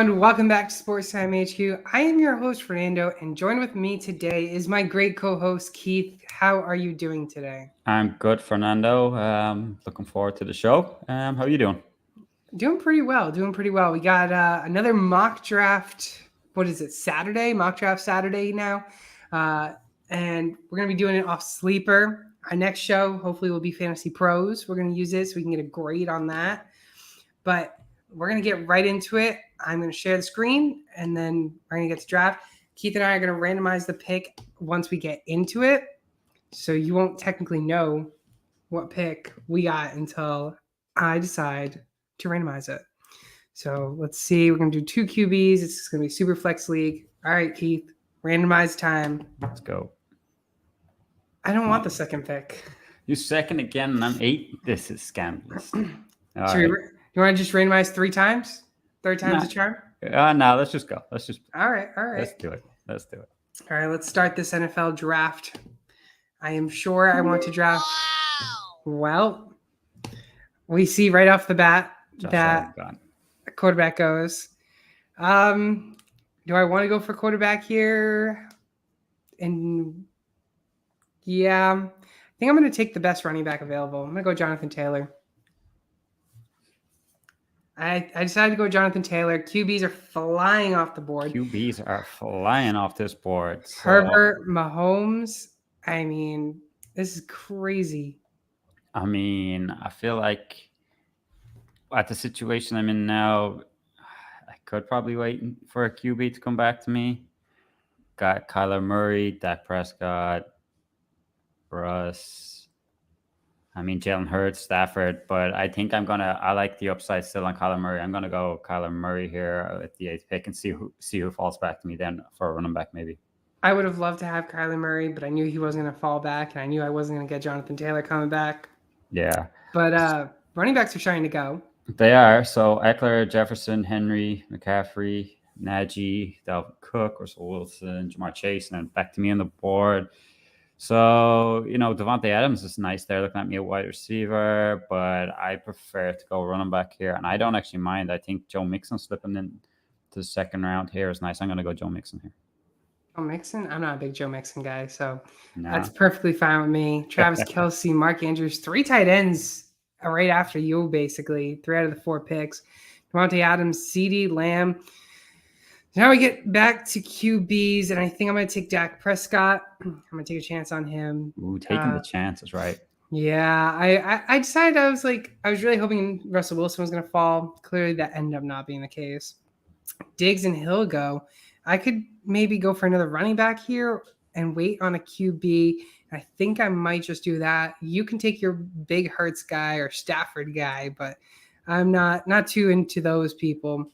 everyone. Welcome back to Sports Time HQ. I am your host, Fernando, and joined with me today is my great co-host, Keith. How are you doing today? I'm good, Fernando. Looking forward to the show. How are you doing? Doing pretty well. We got another mock draft. What is it? Saturday? Mock draft Saturday now. And we're going to be doing it off Sleeper. Our next show, hopefully, will be Fantasy Pros. We're going to use this so we can get a grade on that. But we're going to get right into it. I'm going to share the screen, and then we're going to get to draft. Keith and I are going to randomize the pick once we get into it. So you won't technically know what pick we got until I decide to randomize it. So let's see. We're going to do 2 QBs. It's going to be Super Flex League. All right, Keith. Randomize time. Let's go. I don't want the second pick. You second again, and I'm 8. This is scandalous. You want to just randomize 3 times? Third time's a charm? No, let's just go. All right. Let's do it. All right, let's start this NFL draft. I am sure I want to draft. Well, we see right off the bat that a quarterback goes. Do I want to go for quarterback here? And yeah, I think I'm going to take the best running back available. I'm going to go Jonathan Taylor. I decided to go Jonathan Taylor. QBs are flying off the board. QBs are flying off this board. So. Herbert, Mahomes. I mean, this is crazy. I feel like at the situation I'm in now, I could probably wait for a QB to come back to me. Got Kyler Murray, Dak Prescott, Russ. Jalen Hurts, Stafford, but I think I like the upside still on Kyler Murray. I'm going to go Kyler Murray here at the 8th pick and see who falls back to me then for a running back maybe. I would have loved to have Kyler Murray, but I knew he wasn't going to fall back, and I knew I wasn't going to get Jonathan Taylor coming back. Yeah. But running backs are trying to go. They are. So Eckler, Jefferson, Henry, McCaffrey, Najee, Dalvin Cook, Russell Wilson, Jamar Chase, and then back to me on the board. So, Devontae Adams is nice there looking at me at wide receiver, but I prefer to go running back here. And I don't actually mind. I think Joe Mixon slipping in to the second round here is nice. I'm going to go Joe Mixon here. Joe Mixon? I'm not a big Joe Mixon guy, so that's perfectly fine with me. Travis Kelce, Mark Andrews, 3 tight ends right after you, basically. 3 out of the 4 picks. Devontae Adams, CeeDee Lamb. Now we get back to QBs, and I think I'm going to take Dak Prescott. I'm going to take a chance on him. Ooh, taking the chances, right? Yeah, I decided I was really hoping Russell Wilson was going to fall. Clearly, that ended up not being the case. Diggs and Hill go. I could maybe go for another running back here and wait on a QB. I think I might just do that. You can take your big Hurts guy or Stafford guy, but I'm not too into those people.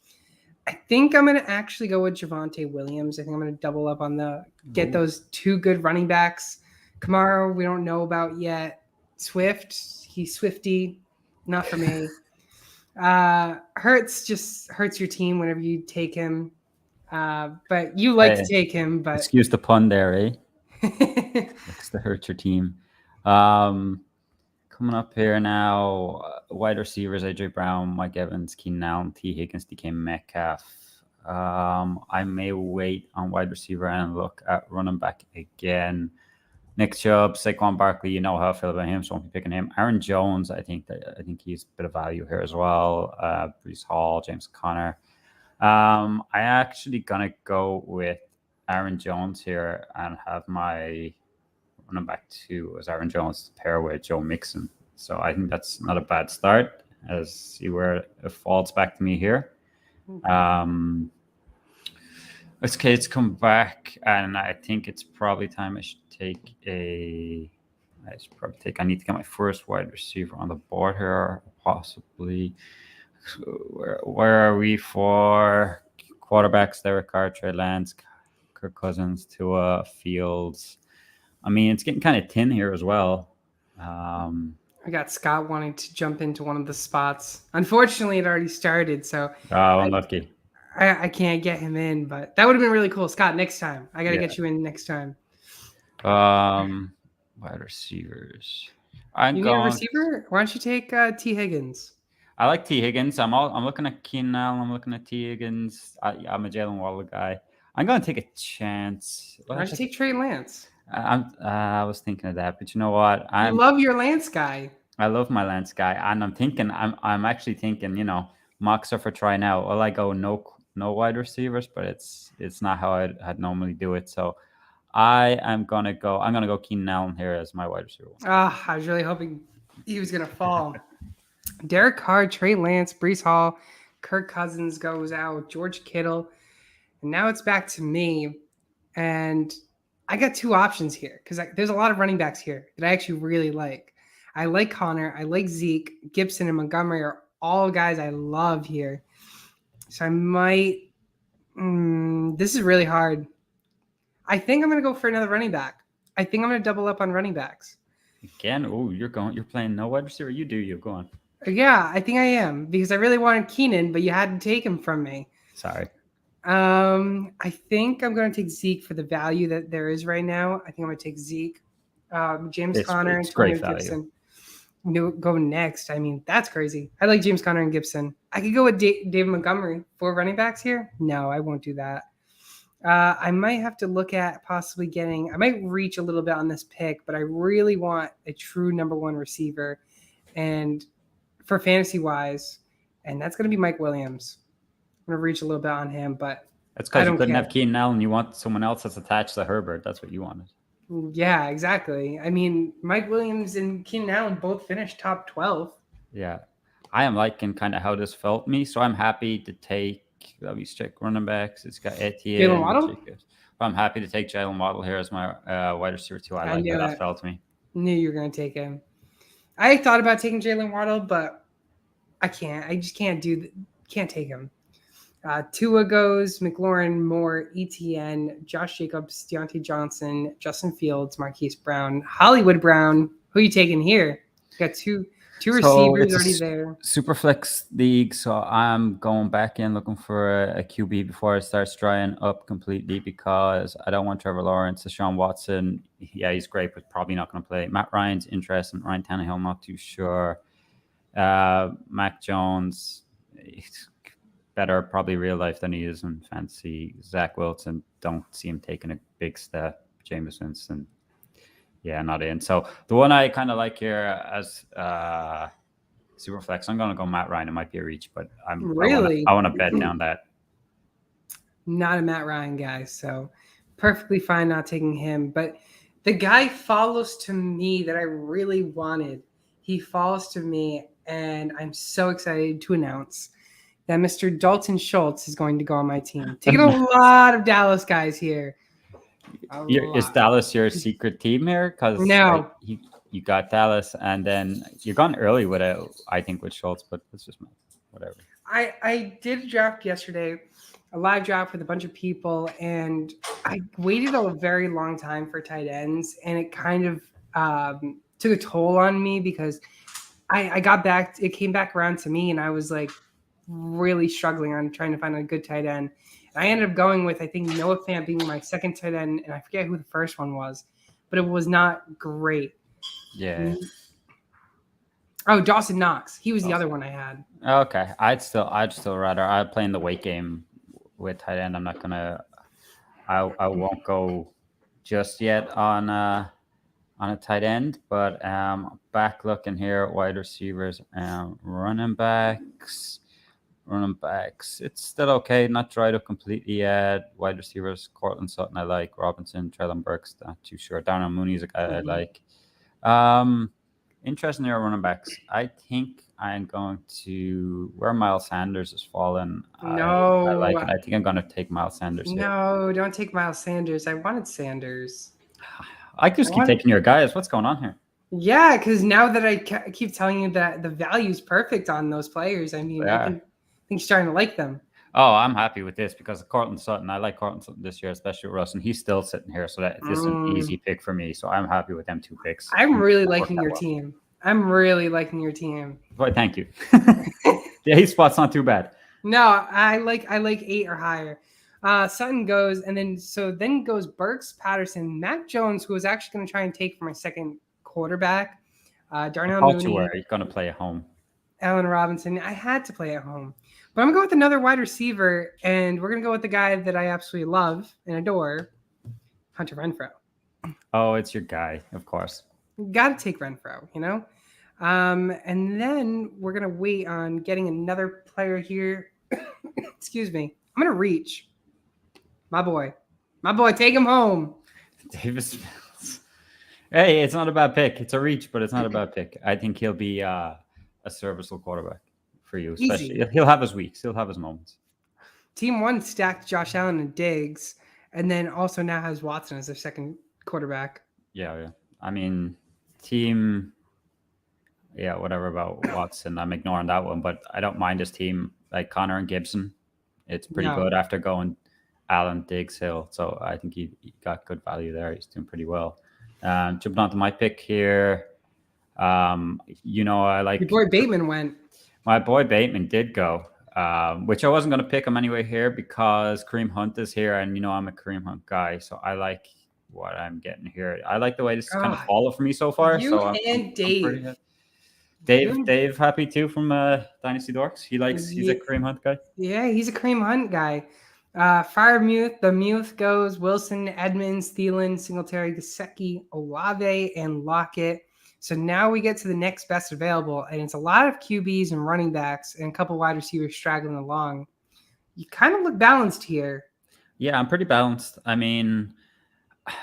I think I'm going to actually go with Javonte Williams. I think I'm going to double up on get those 2 good running backs. Kamara, we don't know about yet. Swift, he's Swifty. Not for me. Hurts just hurts your team whenever you take him. But you like to take him. But excuse the pun there, eh? Likes to hurt your team. Coming up here now, wide receivers, AJ Brown, Mike Evans, Keenan Allen, T. Higgins, DK Metcalf. I may wait on wide receiver and look at running back again. Nick Chubb, Saquon Barkley, you know how I feel about him, so I'll be picking him. Aaron Jones, I think he's a bit of value here as well. Breece Hall, James Conner. I actually gonna go with Aaron Jones here and have my running back 2 as Aaron Jones to pair with Joe Mixon. So I think that's not a bad start. As see where it falls back to me here. Let's come back, and I think it's probably time I should take I need to get my first wide receiver on the board here, possibly. Where are we for quarterbacks? Derek Carr, Trey Lance, Kirk Cousins, Tua, Fields. It's getting kind of thin here as well. I got Scott wanting to jump into one of the spots. Unfortunately, it already started, so unlucky. I can't get him in, but that would have been really cool. Scott, next time. I got to get you in next time. Wide receivers. You need a receiver? Why don't you take T. Higgins? I like T. Higgins. I'm looking at Keenan Allen. I'm looking at T. Higgins. I'm a Jalen Waddle guy. I'm going to take a chance. Will Why I don't you take take Trey Lance? I was thinking of that, but you know what? You love your Lance guy. I love my Lance guy, and I'm actually thinking, mocks are for trying out. Well, I go no wide receivers, but it's not how I'd normally do it. So I'm gonna go Keenan Allen here as my wide receiver. Ah, I was really hoping he was gonna fall. Derek Carr, Trey Lance, Brees Hall, Kirk Cousins goes out, George Kittle, and now it's back to me. And I got two options here because there's a lot of running backs here that I actually really like. I like Connor, I like Zeke, Gibson, and Montgomery are all guys I love here. So I might. This is really hard. I think I'm going to go for another running back. I think I'm going to double up on running backs. Again, you're playing no wide receiver. You go on. Yeah, I think I am because I really wanted Keenan, but you had to take him from me. Sorry. I think I'm going to take Zeke for the value that there is right now. I think I'm going to take Zeke, James Conner, and Antonio Gibson. Go next. I mean, that's crazy. I like James Conner and Gibson. I could go with David Montgomery for running backs here. No, I won't do that. I might have to look at possibly I might reach a little bit on this pick, but I really want a true number one receiver and for fantasy wise, and that's going to be Mike Williams. I'm going to reach a little bit on him, but that's because you couldn't have Keenan Allen. You want someone else that's attached to Herbert. That's what you wanted. Yeah, exactly. I mean, Mike Williams and Keenan Allen both finished top 12. Yeah. I am liking kind of how this felt me, so I'm happy to take, let me check running backs. It's got Etienne. Jalen Waddle? I'm happy to take Jalen Waddle here as my wide receiver too. I like how that felt me. Knew you were going to take him. I thought about taking Jalen Waddle, but I can't. I just can't take him. Tua goes, McLaurin, Moore, Etienne, Josh Jacobs, Deontay Johnson, Justin Fields, Marquise Brown, Hollywood Brown. Who are you taking here? Got two receivers already there. Super flex league, so I'm going back in looking for a QB before it starts drying up completely because I don't want Trevor Lawrence. Deshaun Watson, yeah, he's great, but probably not going to play. Matt Ryan's interesting. Ryan Tannehill, not too sure. Mac Jones, he's better probably real life than he is in fantasy. Zach Wilson, don't see him taking a big step. Jameis Winston, yeah, not in. So the one I kind of like here as super flex, I'm going to go Matt Ryan. It might be a reach, but I want to bet down that. Not a Matt Ryan guy, so perfectly fine not taking him. But the guy follows to me that I really wanted. He falls to me, and I'm so excited to announce that Mr. Dalton Schultz is going to go on my team. Taking a lot of Dallas guys here. Is Dallas your secret team here? Because no, you got Dallas, and then you're gone early with Schultz, but it's just whatever. I did a draft yesterday, a live draft with a bunch of people, and I waited a very long time for tight ends, and it kind of took a toll on me because I got back. It came back around to me, and I was like really struggling on trying to find a good tight end. And I ended up going with, I think, Noah Fant being my second tight end, and I forget who the first one was, but it was not great. Yeah. Oh, Dawson Knox. He was the other one I had. Okay. I'd still rather I'd play in the weight game with tight end. I'm not gonna I won't go just yet on a tight end, but back looking here, wide receivers, running backs. It's still okay, not dried up completely yet. Wide receivers, Cortland Sutton I like, Robinson, Treylon Burks, not too sure. Darnell Mooney's a guy I like. Interesting here, running backs. I think I'm going to where Miles Sanders has fallen. No, I like it. I think I'm going to take Miles Sanders. No, don't take Miles Sanders. I wanted Sanders. I just keep taking your guys. What's going on here? Yeah, because now that I keep telling you that the value is perfect on those players, I mean, I think you're starting to like them. Oh, I'm happy with this because Cortland Sutton, I like Cortland Sutton this year, especially with Russ, and he's still sitting here, so this is an easy pick for me. So I'm happy with them two picks. I'm really liking your team. Boy, thank you. The 8 spot's not too bad. No, I like 8 or higher. Sutton goes, and then goes Burks, Patterson, Mac Jones, who was actually going to try and take for my second quarterback. Darnell Mooney. You're going to play at home. Allen Robinson. I had to play at home. But I'm going to go with another wide receiver, and we're going to go with the guy that I absolutely love and adore, Hunter Renfrow. Oh, it's your guy, of course. Got to take Renfrow, you know? And then we're going to wait on getting another player here. Excuse me. I'm going to reach. My boy. My boy, take him home. Davis Mills. Hey, it's not a bad pick. It's a reach, but it's not a bad pick. I think he'll be a serviceable quarterback for you. Especially, Easy. he'll have his weeks. He'll have his moments. Team 1 stacked Josh Allen and Diggs, and then also now has Watson as their second quarterback. Yeah. I mean, team. Yeah, whatever about Watson. I'm ignoring that one, but I don't mind his team. Like Connor and Gibson, it's pretty good after going Allen, Diggs, Hill. So I think he got good value there. He's doing pretty well. Jumping on to my pick here. I like... Your boy Bateman went. My boy Bateman did go, which I wasn't going to pick him anyway here because Kareem Hunt is here. And, I'm a Kareem Hunt guy. So I like what I'm getting here. I like the way this is kind of followed for me so far. You so and Dave. Dave happy too from Dynasty Dorks. He's a Kareem Hunt guy. Yeah, he's a Kareem Hunt guy. The Muth goes Wilson, Edmonds, Thielen, Singletary, Gesicki, Olave, and Lockett. So now we get to the next best available, and it's a lot of QBs and running backs and a couple wide receivers straggling along. You kind of look balanced here. Yeah, I'm pretty balanced. I mean,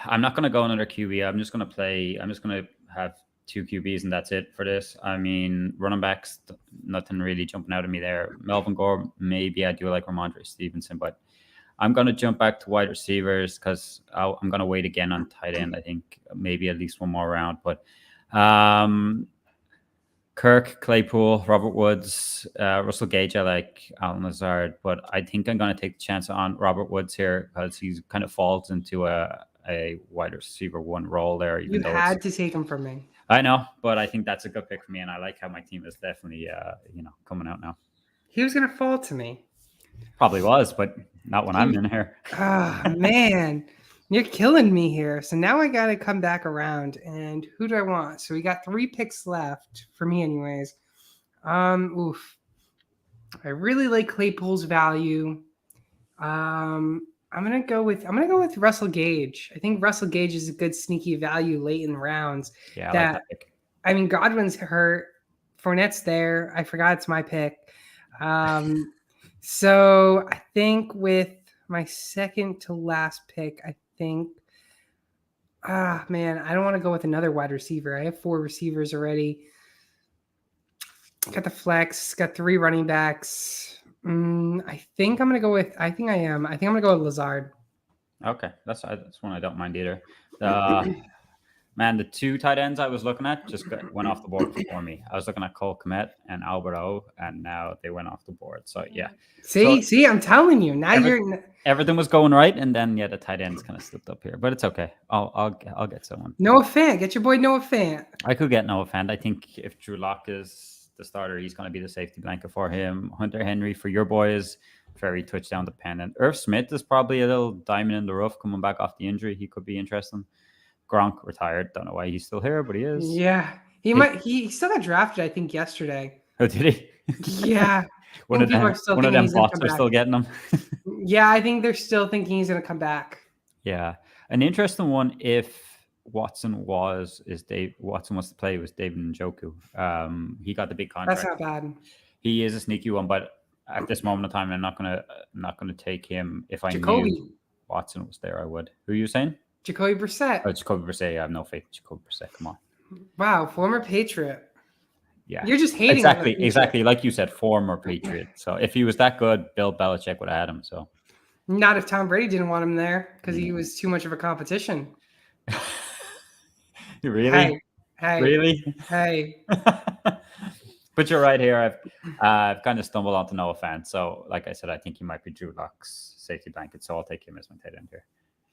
I'm not going to go another QB. I'm just going to have 2 QBs and that's it for this. I mean, running backs, nothing really jumping out at me there. Melvin Gore, maybe I do like Ramondre Stevenson, but I'm going to jump back to wide receivers because I'm going to wait again on tight end. I think maybe at least one more round. But Kirk, Claypool, Robert Woods, Russell Gage, I like Alan Lazard, but I think I'm going to take the chance on Robert Woods here because he kind of falls into a wide receiver 1 role there. You had to take him from me. I know, but I think that's a good pick for me, and I like how my team is definitely, coming out now. He was going to fall to me. Probably was, but not when I'm in here. Man, you're killing me here. So now I got to come back around, and who do I want? So we got 3 picks left for me, anyways. I really like Claypool's value. I'm gonna go with Russell Gage. I think Russell Gage is a good sneaky value late in rounds. Yeah, I like that pick. I mean, Godwin's hurt. Fournette's there. I forgot it's my pick. So I think with my second to last pick, I don't want to go with another wide receiver. I have 4 receivers already. Got the flex. Got 3 running backs. I think I'm going to go with Lazard. Okay. That's one I don't mind either. Man, the 2 tight ends I was looking at just went off the board for me. I was looking at Cole Kmet and Albert O, and now they went off the board. So, yeah. See, I'm telling you. Now everything was going right, and then, the tight ends kind of slipped up here. But it's okay. I'll get someone. Noah Fant. Get your boy Noah Fant. I could get Noah Fant. I think if Drew Lock is the starter, he's going to be the safety blanket for him. Hunter Henry for your boys, very touchdown dependent. Irv Smith is probably a little diamond in the rough coming back off the injury. He could be interesting. Gronk retired. Don't know why he's still here, but he is. Yeah, he still got drafted, I think, yesterday. Oh, did he? Yeah. one of them bots are still getting him. Yeah, I think they're still thinking he's going to come back. Yeah, an interesting one. If Watson was to play was David Njoku. He got the big contract. That's not bad. He is a sneaky one, but at this moment in time, I'm not gonna take him. If I knew Watson was there, I would. Who are you saying? Jacoby Brissett. Oh, Jacoby Brissett. I have no faith in Jacoby Brissett. Come on. Wow, former Patriot. Yeah, you're just hating. Exactly. Like you said, former Patriot. So if he was that good, Bill Belichick would have had him. So not if Tom Brady didn't want him there because he was too much of a competition. Really? Hey. Really? Hey. But you're right here. I've kind of stumbled onto Noah Fant. So, like I said, I think he might be Drew Lock's safety blanket. So I'll take him as my tight end here.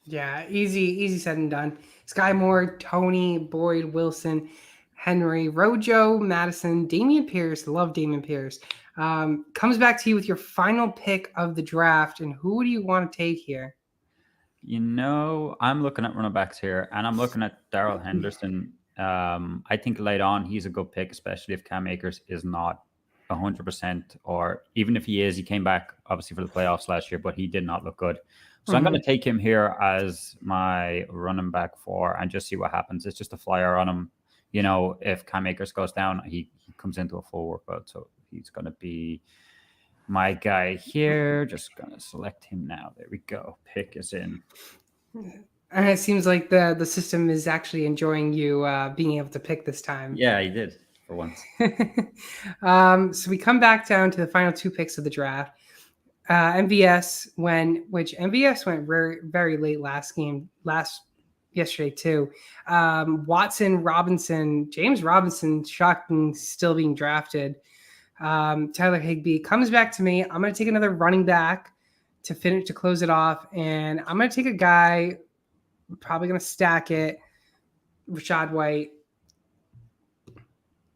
Yeah, easy said and done. Sky Moore, Tony, Boyd, Wilson, Henry, Rojo, Madison, Dameon Pierce. Love Dameon Pierce. Comes back to you with your final pick of the draft. And who do you want to take here? I'm looking at running backs here, and I'm looking at Darrell Henderson. I think late on, he's a good pick, especially if Cam Akers is not 100%, or even if he is, he came back obviously for the playoffs last year, but he did not look good. So I'm going to take him here as my running back 4 and just see what happens. It's just a flyer on him. If Cam Akers goes down, he comes into a full workout. So he's going to be my guy here. Just going to select him now. There we go. Pick is in. And it seems like the system is actually enjoying you being able to pick this time. Yeah, he did for once. So we come back down to the final 2 picks of the draft. MVS went very, very late yesterday too. Watson, Robinson, James Robinson, shocking, still being drafted. Tyler Higbee comes back to me. I'm going to take another running back to close it off, and I'm going to take a guy. Probably going to stack it. Rachaad White.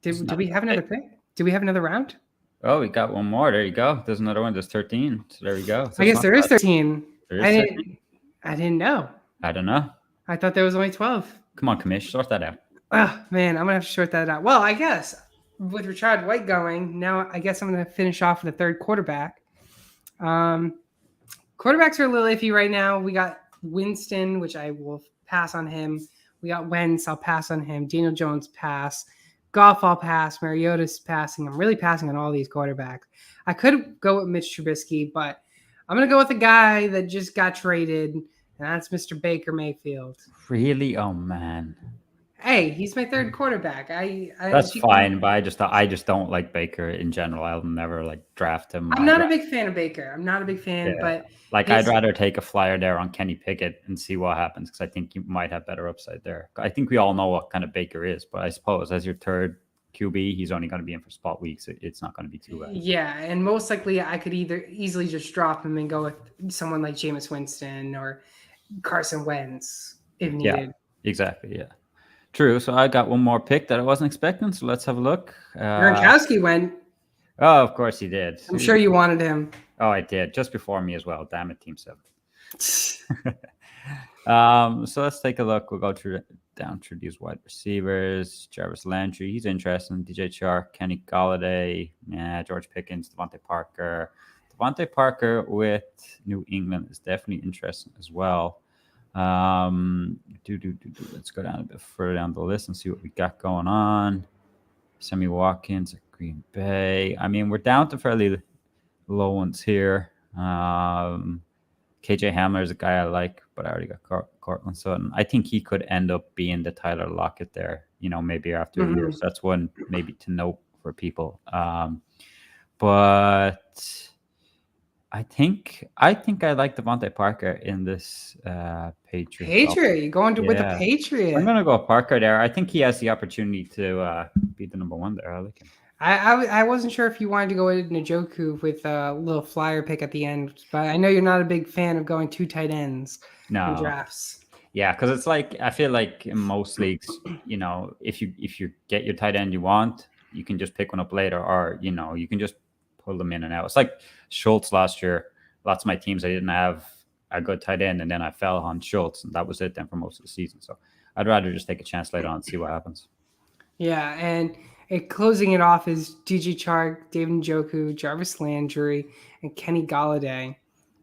Did we have another pick? Do we have another round? Oh, we got one more. There you go. There's another one. There's 13. So there we go. I guess there is 13. There is 13. I didn't know. I don't know. I thought there was only 12. Come on, Commish, sort that out. Oh, man, I'm going to have to sort that out. Well, I guess with Rachaad White going, now I guess I'm going to finish off with a third quarterback. Quarterbacks are a little iffy right now. We got Winston, which I will pass on him. We got Wentz, I'll pass on him. Daniel Jones, pass. Goff, I'll pass. Mariota's passing. I'm really passing on all these quarterbacks. I could go with Mitch Trubisky, but I'm going to go with a guy that just got traded, and that's Mr. Baker Mayfield. Really? Oh, man. Hey, he's my third quarterback. That's fine, but I just don't like Baker in general. I'll never draft him. I'm not a big fan of Baker. I'm not a big fan, but I'd rather take a flyer there on Kenny Pickett and see what happens, because I think you might have better upside there. I think we all know what kind of Baker is, but I suppose as your third QB, he's only going to be in for spot weeks. It's not going to be too bad. Yeah, and most likely I could either easily just drop him and go with someone like Jameis Winston or Carson Wentz if needed. Yeah, exactly. Yeah. True. So I got one more pick that I wasn't expecting. So let's have a look. Gronkowski went. Oh, of course he did. I'm sure you wanted him. Oh, I did. Just before me as well. Damn it, Team 7. So let's take a look. We'll go down through these wide receivers. Jarvis Landry, he's interesting. DJ Chark, Kenny Golladay, George Pickens, Devontae Parker. Devontae Parker with New England is definitely interesting as well. Let's go down a bit further down the list and see what we got going on. Sammy Watkins at Green Bay. I mean, we're down to fairly low ones here. KJ Hamler is a guy I like, but I already got Cortland Sutton. I think he could end up being the Tyler Lockett there, maybe after a year. So that's one maybe to note for people. But I think I like Devontae Parker in this Patriot. You're going with the Patriot. I'm going to go Parker there. I think he has the opportunity to be the number 1 there. I like him. I wasn't sure if you wanted to go with Njoku with a little flyer pick at the end, but I know you're not a big fan of going 2 tight ends in drafts. Yeah, because it's I feel like in most leagues, if you get your tight end you want, you can just pick one up later, or you can just pull them in and out. It's like Schultz last year. Lots of my teams, I didn't have a good tight end, and then I fell on Schultz, and that was it then for most of the season. So I'd rather just take a chance later on and see what happens. Yeah, and closing it off is DJ Chark, David Njoku, Jarvis Landry, and Kenny Golladay,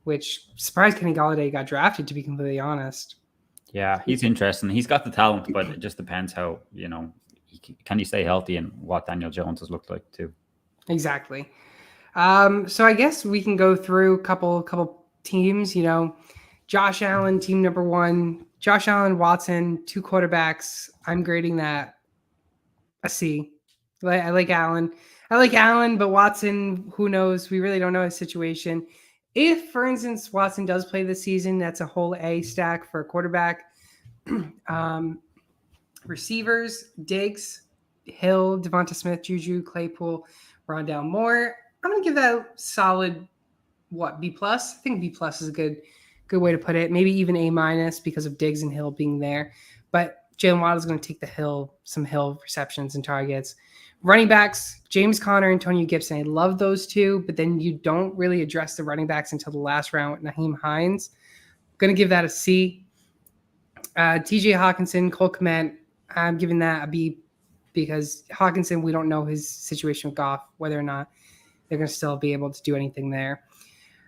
which surprised Kenny Golladay got drafted, to be completely honest. Yeah, he's interesting. He's got the talent, but it just depends how, can he stay healthy and what Daniel Jones has looked like too. Exactly. So I guess we can go through a couple teams. Josh Allen, team number 1. Josh Allen, Watson, 2 quarterbacks. I'm grading that a C. I like Allen. But Watson, who knows? We really don't know his situation. If, for instance, Watson does play this season, that's a whole A stack for a quarterback. Receivers, Diggs, Hill, Devonta Smith, Juju, Claypool, Rondale Moore. I'm going to give that a solid, B+? I think B+ is a good way to put it. Maybe even A- because of Diggs and Hill being there. But Jalen Waddle is going to take some Hill receptions and targets. Running backs, James Conner, Antonio Gibson. I love those 2, but then you don't really address the running backs until the last round with Nyheim Hines. Going to give that a C. TJ Hawkinson, Cole Kmet, I'm giving that a B+. because Hawkinson, we don't know his situation with Goff, whether or not they're going to still be able to do anything there.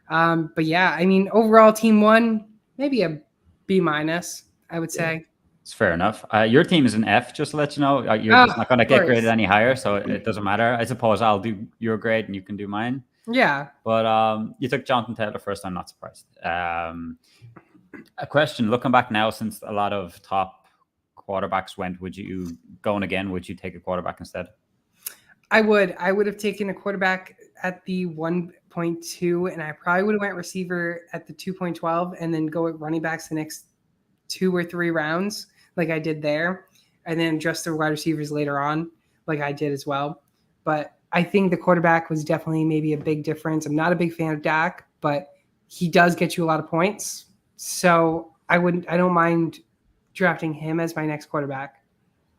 But yeah, I mean, overall, team one, maybe a B-, I would say. It's fair enough. Your team is an F, just to let you know. You're just not going to get graded any higher, so it doesn't matter. I suppose I'll do your grade and you can do mine. Yeah. But you took Jonathan Taylor first. I'm not surprised. A question, looking back now, since a lot of top quarterbacks went, would you take a quarterback instead? I would have taken a quarterback at the 1.2, and I probably would have went receiver at the 2.12, and then go at running backs the next 2 or 3 rounds, like I did there, and then adjust the wide receivers later on, like I did as well. But I think the quarterback was definitely maybe a big difference. I'm not a big fan of Dak, but he does get you a lot of points. So I don't mind drafting him as my next quarterback.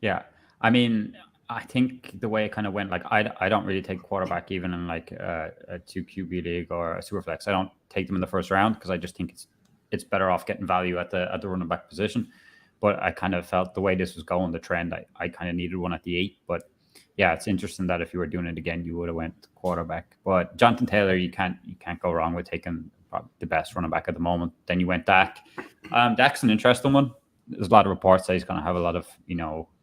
Yeah. I mean, I think the way it kind of went, like I don't really take quarterback even in like a 2 QB league or a super flex. I don't take them in the first round because I just think it's better off getting value at the running back position. But I kind of felt the way this was going, the trend, I kind of needed one at the 8. But yeah, it's interesting that if you were doing it again, you would have went quarterback. But Jonathan Taylor, you can't go wrong with taking the best running back at the moment. Then you went Dak. Dak's an interesting one. There's a lot of reports that he's going to have a lot of,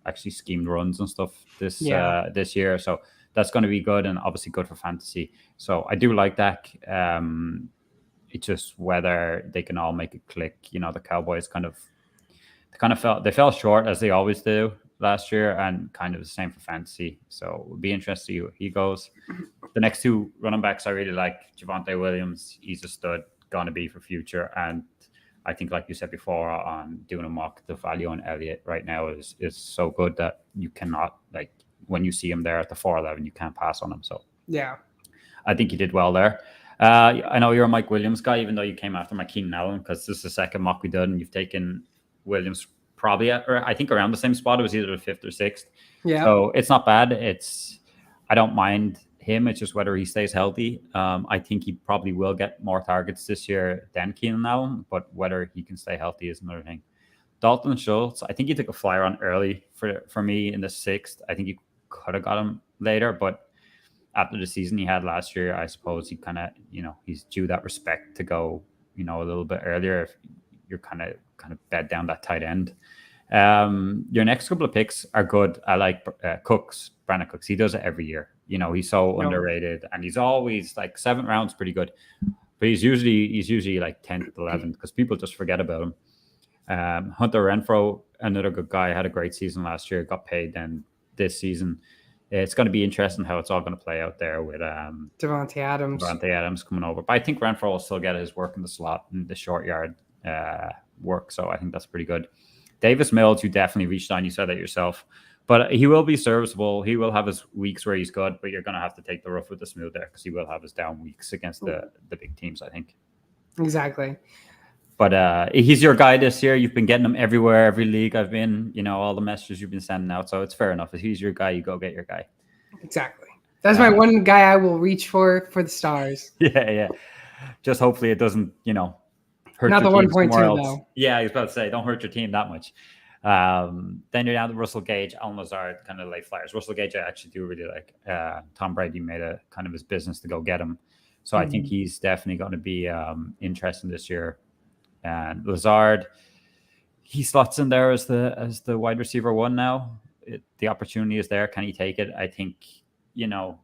actually schemed runs and stuff this year. So that's going to be good and obviously good for fantasy. So I do like Dak. It's just whether they can all make it click. The Cowboys they fell short as they always do last year, and kind of the same for fantasy. So it'll be interesting to see where he goes. The next 2 running backs I really like. Javonte Williams, he's a stud, going to be for future. And I think, like you said before, on doing a mock, the value on Elliott right now is so good that you cannot, like, when you see him there at the 4.11, you can't pass on him. So yeah, I think he did well there. I know you're a Mike Williams guy, even though you came after my Keenan Allen, because this is the second mock we did, and you've taken Williams probably I think around the same spot. It was either the 5th or 6th. Yeah. So it's not bad. I don't mind him. It's just whether he stays healthy. I think he probably will get more targets this year than Keenan Allen, but whether he can stay healthy is another thing. Dalton Schultz, I think he took a flyer on early for me in the 6th. I think you could have got him later, but after the season he had last year, I suppose he kind of, he's due that respect to go, a little bit earlier if you're kind of bed down that tight end. Your next couple of picks are good. I like Brandon Cooks. He does it every year. He's so underrated, and he's always like 7th round's pretty good, but he's usually like 10th, 11th because people just forget about him. Hunter Renfrow, another good guy, had a great season last year, got paid then this season. It's going to be interesting how it's all going to play out there with Devontae Adams coming over. But I think Renfrow will still get his work in the slot in the short yard work, so I think that's pretty good. Davis Mills, you definitely reached on. You said that yourself, but he will be serviceable. He will have his weeks where he's good, but you're going to have to take the rough with the smooth there because he will have his down weeks against the big teams, I think. Exactly. But he's your guy this year. You've been getting him everywhere, every league I've been, all the messages you've been sending out. So it's fair enough. If he's your guy, you go get your guy. Exactly. That's my one guy I will reach for the stars. Yeah. Just hopefully it doesn't, hurt not the your 1.2 though. Yeah, I was about to say, don't hurt your team that much. Then you're down to Russell Gage, Allen Lazard, kind of late flyers. Russell Gage, I actually do really like. Tom Brady made a kind of his business to go get him. So I think he's definitely going to be interesting this year. And Lazard, he slots in there as the wide receiver 1 now. The opportunity is there. Can he take it? I think, you'll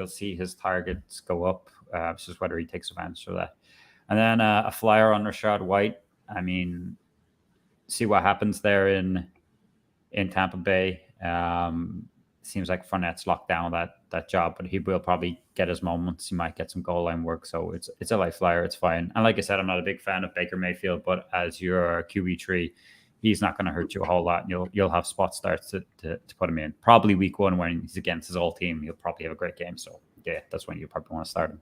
see his targets go up. It's just whether he takes advantage of that. And then a flyer on Rachaad White. I mean, see what happens there in Tampa Bay. Seems like Fournette's locked down that job, but he will probably get his moments. He might get some goal line work, so it's a light flyer. It's fine. And like I said, I'm not a big fan of Baker Mayfield, but as your QB3, he's not going to hurt you a whole lot. And you'll have spot starts to put him in. Probably week 1 when he's against his old team, he'll probably have a great game. So yeah, that's when you probably want to start him.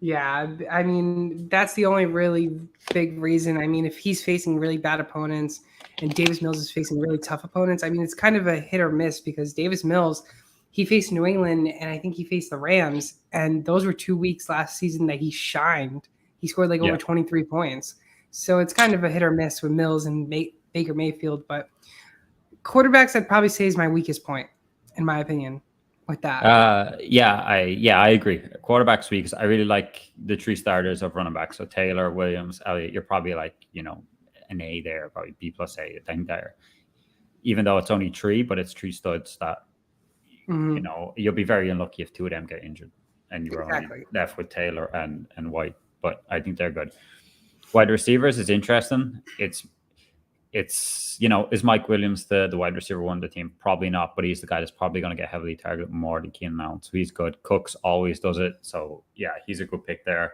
Yeah, I mean, that's the only really big reason. I mean, if he's facing really bad opponents and Davis Mills is facing really tough opponents, I mean, it's kind of a hit or miss because Davis Mills, he faced New England and I think he faced the Rams, and those were 2 weeks last season that he shined. He scored like over 23 points. So it's kind of a hit or miss with Mills and Baker Mayfield, but quarterbacks I'd probably say is my weakest point. in my opinion, with that. I agree. Quarterbacks week, I really like the 3 starters of running back. So Taylor, Williams, Elliott. You're probably like, an A there, probably B plus A. I think there, even though it's only 3, but it's 3 studs that you'll be very unlucky if 2 of them get injured, and you're only Exactly. left with Taylor and White. But I think they're good. Wide receivers is interesting. It's is Mike Williams the wide receiver one of the team? Probably not, but he's the guy that's probably going to get heavily targeted more than Keenan Allen. So he's good. Cooks always does it. So yeah, he's a good pick there.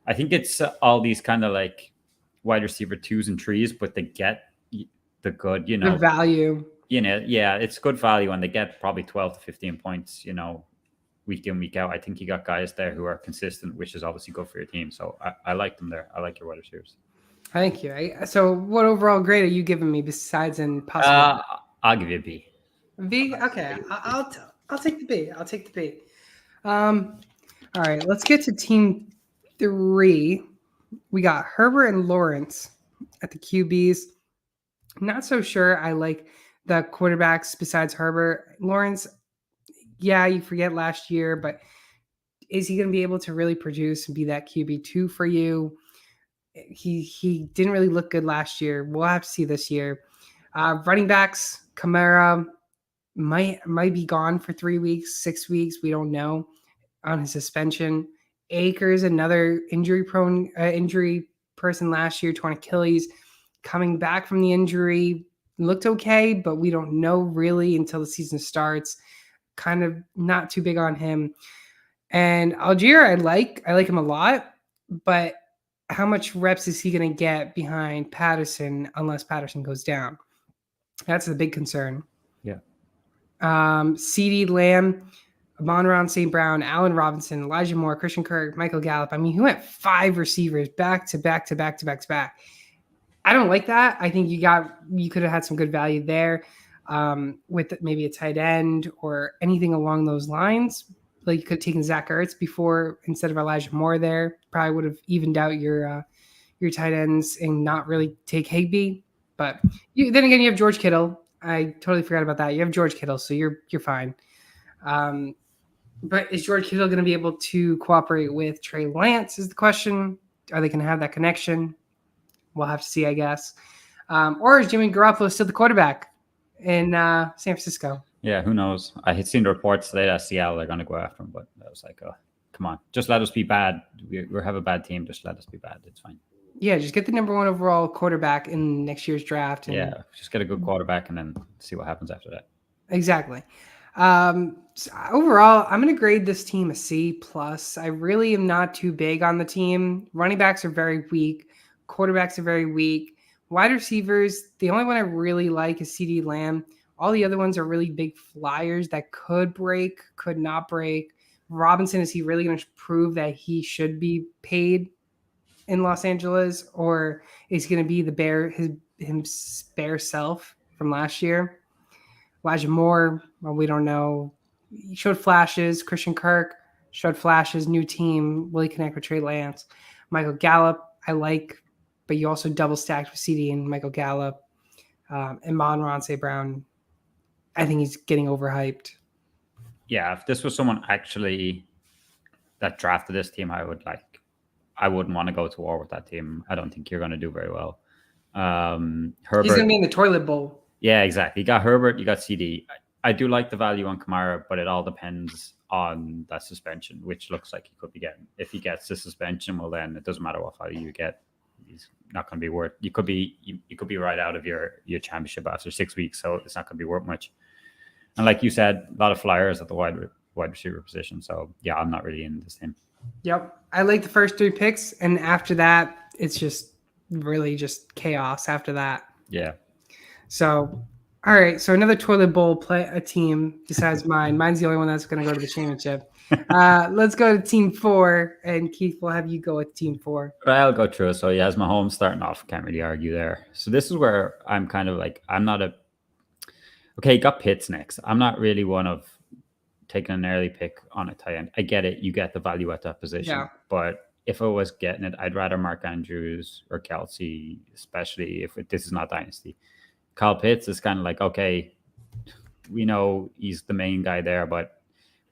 I think it's all these kind of like wide receiver 2s and 3s, but they get the good, The value. Yeah, it's good value, and they get probably 12 to 15 points, week in, week out. I think you got guys there who are consistent, which is obviously good for your team. So I like them there. I like your wide receivers. Thank you. So what overall grade are you giving me besides in possible? I'll give you a B. B? Okay. I'll take the B. I'll take the B. All right. Let's get to team 3. We got Herbert and Lawrence at the QBs. Not so sure I like the quarterbacks besides Herbert. Lawrence, yeah, you forget last year, but is he going to be able to really produce and be that QB2 for you? He didn't really look good last year. We'll have to see this year. Running backs, Kamara might be gone for 3 weeks, 6 weeks. We don't know on his suspension. Akers, another injury person last year, torn Achilles, coming back from the injury, looked okay, but we don't know really until the season starts. Kind of not too big on him. And Algier, I like him a lot, but how much reps is he going to get behind Patterson unless Patterson goes down? That's the big concern. Yeah. CD Lamb, Amon-Ra St. Brown, Allen Robinson, Elijah Moore, Christian Kirk, Michael Gallup. I mean, he went 5 receivers back to back to back to back to back. I don't like that. I think you could have had some good value there with maybe a tight end or anything along those lines. Like you could have taken Zach Ertz before instead of Elijah Moore there. Probably would have evened out your tight ends and not really take Higbee. But then again, you have George Kittle. I totally forgot about that. You have George Kittle, so you're fine. But is George Kittle going to be able to cooperate with Trey Lance is the question. Are they going to have that connection? We'll have to see, I guess. Or is Jimmy Garoppolo still the quarterback in San Francisco? Yeah, who knows? I had seen the reports today that Seattle are going to go after him, but I was like, oh, come on. Just let us be bad. We have a bad team. Just let us be bad. It's fine. Yeah, just get the number 1 overall quarterback in next year's draft. And just get a good quarterback and then see what happens after that. Exactly. So overall, I'm going to grade this team a C+. I really am not too big on the team. Running backs are very weak. Quarterbacks are very weak. Wide receivers, the only one I really like is CD Lamb. All the other ones are really big flyers that could break, could not break. Robinson, is he really going to prove that he should be paid in Los Angeles, or is he going to be his bare self from last year? Elijah Moore, well, we don't know. He showed flashes. Christian Kirk showed flashes. New team. Will he connect with Trey Lance? Michael Gallup, I like, but you also double stacked with CD and Michael Gallup. And Mon St. Brown, I think he's getting overhyped. Yeah, if this was someone actually that drafted this team, I wouldn't want to go to war with that team. I don't think you're going to do very well. Herbert, he's going to be in the toilet bowl. Yeah, exactly. You got Herbert, you got CD. I do like the value on Kamara, but it all depends on that suspension, which looks like he could be getting. If he gets the suspension, well, then it doesn't matter what value you get. He's not going to be worth. You could be right out of your championship after 6 weeks, so it's not going to be worth much. And like you said, a lot of flyers at the wide receiver position. So yeah, I'm not really in this team. Yep, I like the first 3 picks, and after that, it's just really just chaos. After that, yeah. So, all right. So another toilet bowl a team besides mine. Mine's the only one that's going to go to the championship. Let's go to team 4, and Keith, we'll have you go with team 4. I'll go through it. So yeah, as Mahomes starting off, can't really argue there. So this is where I'm kind of like, I'm not a. Okay, you got Pitts next. I'm not really one of taking an early pick on a tight end. I get it. You get the value at that position. Yeah. But if I was getting it, I'd rather Mark Andrews or Kelsey, especially if this is not Dynasty. Kyle Pitts is kind of like, okay, we know he's the main guy there, but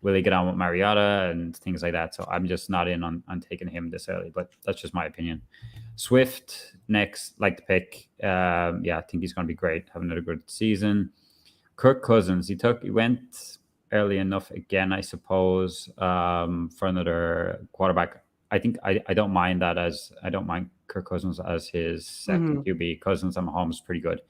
will he get on with Mariota and things like that? So I'm just not in on taking him this early, but that's just my opinion. Swift next, like the pick. Yeah, I think he's going to be great. Have another good season. Kirk Cousins, he went early enough again, I suppose, for another quarterback. I think I don't mind that I don't mind Kirk Cousins as his second QB. Cousins and Mahomes is pretty good.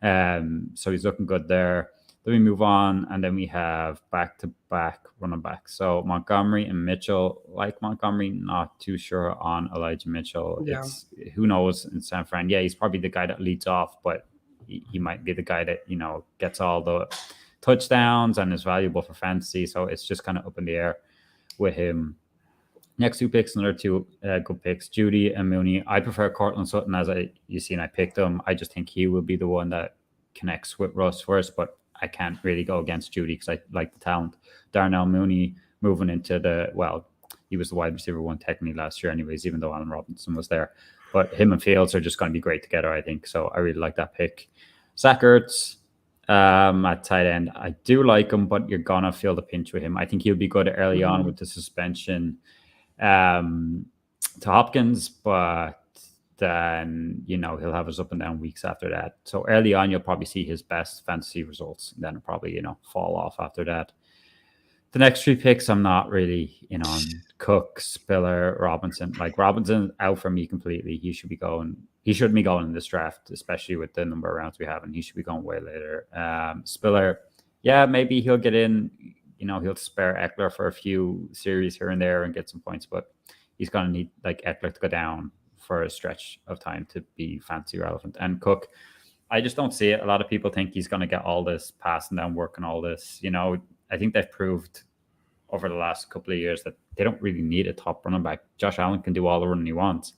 So he's looking good there. Then we move on, and then we have back-to-back running backs. So Montgomery and Mitchell. Like Montgomery, not too sure on Elijah Mitchell. Yeah. It's who knows in San Fran. Yeah, he's probably the guy that leads off, but he might be the guy that gets all the touchdowns and is valuable for fantasy. So it's just kind of up in the air with him. Next two picks, another two good picks, Judy and Mooney. I prefer Cortland Sutton as I picked him. I just think he will be the one that connects with Russ first, but I can't really go against Judy because I like the talent. Darnell Mooney moving into he was the wide receiver one technically last year anyways, even though Allen Robinson was there. But him and Fields are just going to be great together, I think. So I really like that pick. Zach Ertz at tight end. I do like him, but you're going to feel the pinch with him. I think he'll be good early on with the suspension to Hopkins, but then he'll have his up and down weeks after that. So early on you'll probably see his best fantasy results, and then it'll probably fall off after that. The next three picks I'm not really in on. Cook, Spiller, Robinson. Like Robinson out for me completely. He shouldn't be going in this draft, especially with the number of rounds we have, and he should be going way later. Spiller, yeah, maybe he'll get in. He'll spare Eckler for a few series here and there and get some points, but he's going to need like Eckler to go down for a stretch of time to be fantasy relevant. And Cook, I just don't see it. A lot of people think he's going to get all this passing down work and all this. I think they've proved over the last couple of years that they don't really need a top running back. Josh Allen can do all the running he wants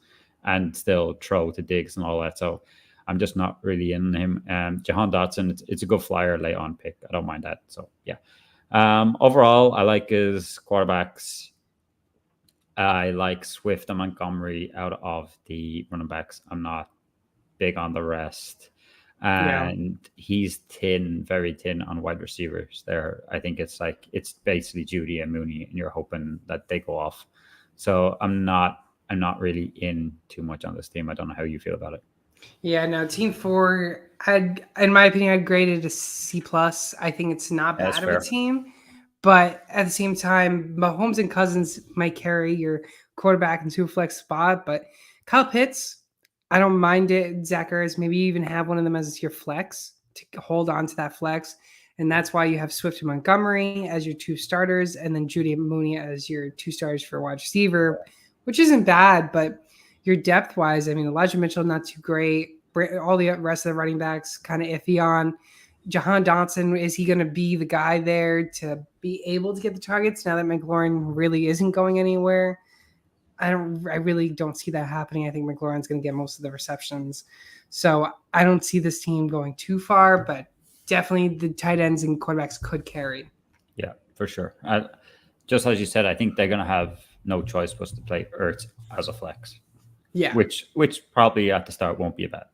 and still throw to Diggs and all that. So I'm just not really in him. Jahan Dotson, it's a good flyer late on pick. I don't mind that. So yeah. Overall, I like his quarterbacks. I like Swift and Montgomery out of the running backs. I'm not big on the rest. And he's thin, very thin on wide receivers there. I think it's basically Judy and Mooney, and you're hoping that they go off. So I'm not really in too much on this team. I don't know how you feel about it. Yeah, no, team 4, in my opinion, I'd grade it a C+. I think it's not bad of a team, but at the same time, Mahomes and Cousins might carry your quarterback into a flex spot, but Kyle Pitts, I don't mind it. Zach Ertz, maybe even have one of them as your flex to hold on to that flex. And that's why you have Swift and Montgomery as your two starters, and then Judy and Mooney as your two starters for wide receiver, which isn't bad, but your depth-wise, I mean, Elijah Mitchell, not too great. All the rest of the running backs, kind of iffy on. Jahan Dotson, is he going to be the guy there to be able to get the targets now that McLaurin really isn't going anywhere? I really don't see that happening. I think McLaurin's going to get most of the receptions. So I don't see this team going too far, but definitely the tight ends and quarterbacks could carry. Yeah, for sure. Just as you said, I think they're going to have no choice but to play Ertz as a flex. Yeah. Which probably at the start won't be a bad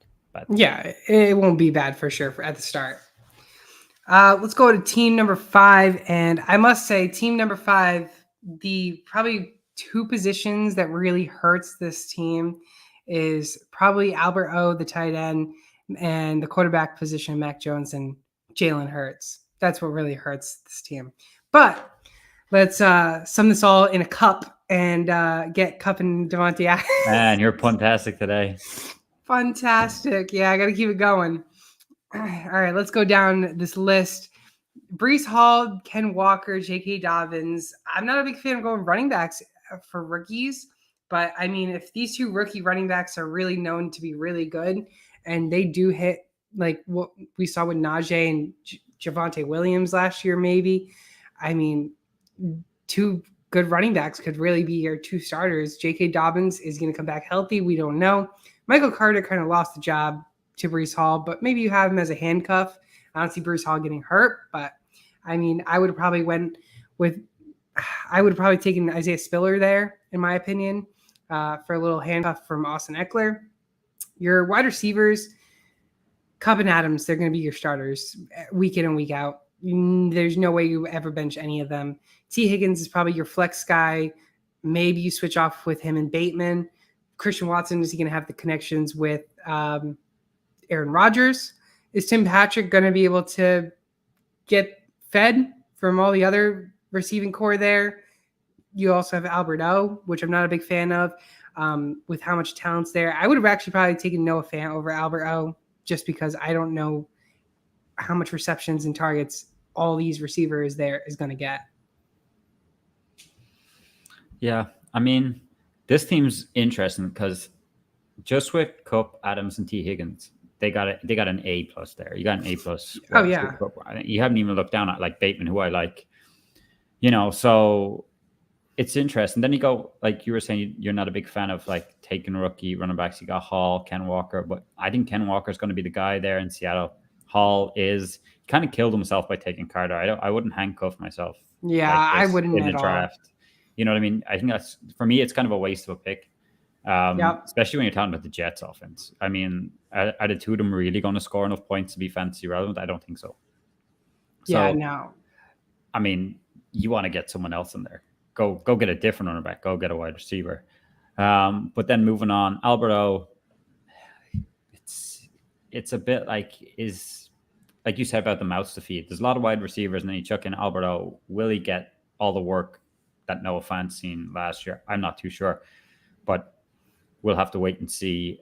thing. Yeah, it won't be bad for sure at the start. Let's go to team number 5. And I must say, team number 5, the probably two positions that really hurts this team is probably Albert O, the tight end, and the quarterback position, Mac Jones and Jalen Hurts. That's what really hurts this team. But let's sum this all in a cup and get Cup and Devontae Adams. Man, you're fantastic today. Fantastic. Yeah, I got to keep it going. All right, let's go down this list. Breece Hall, Ken Walker, J.K. Dobbins. I'm not a big fan of going running backs for rookies, but I mean, if these two rookie running backs are really known to be really good and they do hit like what we saw with Najee and Javonte Williams last year, maybe, I mean, two good running backs could really be your two starters. J.K. Dobbins is going to come back healthy. We don't know. Michael Carter kind of lost the job to Breece Hall, but maybe you have him as a handcuff. I don't see Breece Hall getting hurt, but I mean, I would have probably taken Isaiah Spiller there, in my opinion, for a little handcuff from Austin Eckler. Your wide receivers, Cup and Adams, they're going to be your starters week in and week out. There's no way you ever bench any of them. T. Higgins is probably your flex guy. Maybe you switch off with him and Bateman. Christian Watson, is he going to have the connections with Aaron Rodgers? Is Tim Patrick going to be able to get fed from all the other receiving core there? You also have Albert O, which I'm not a big fan of, with how much talent's there. I would have actually probably taken Noah Fant over Albert O, just because I don't know how much receptions and targets all these receivers there is going to get. Yeah, I mean, this team's interesting because just with Cup, Adams, and T. Higgins, they got an A plus there. You got an A plus. Oh yeah. You haven't even looked down at like Bateman, who I like. So it's interesting. Then you go, like you were saying, you're not a big fan of like taking rookie running backs. You got Hall, Ken Walker, but I think Ken Walker is going to be the guy there in Seattle. Hall is kind of killed himself by taking Carter. I wouldn't handcuff myself. Yeah, I wouldn't in the at draft. all. You know what I mean? I think that's, for me, it's kind of a waste of a pick. Especially when you're talking about the Jets offense. I mean, are the two of them really going to score enough points to be fantasy relevant? I don't think so. Yeah, no. I mean, you want to get someone else in there. Go get a different running back. Go get a wide receiver. But then moving on, Alberto, it's a bit like you said about the mouths to feed. There's a lot of wide receivers, and then you chuck in Alberto. Will he get all the work that Noah Fant seen last year? I'm not too sure, but we'll have to wait and see.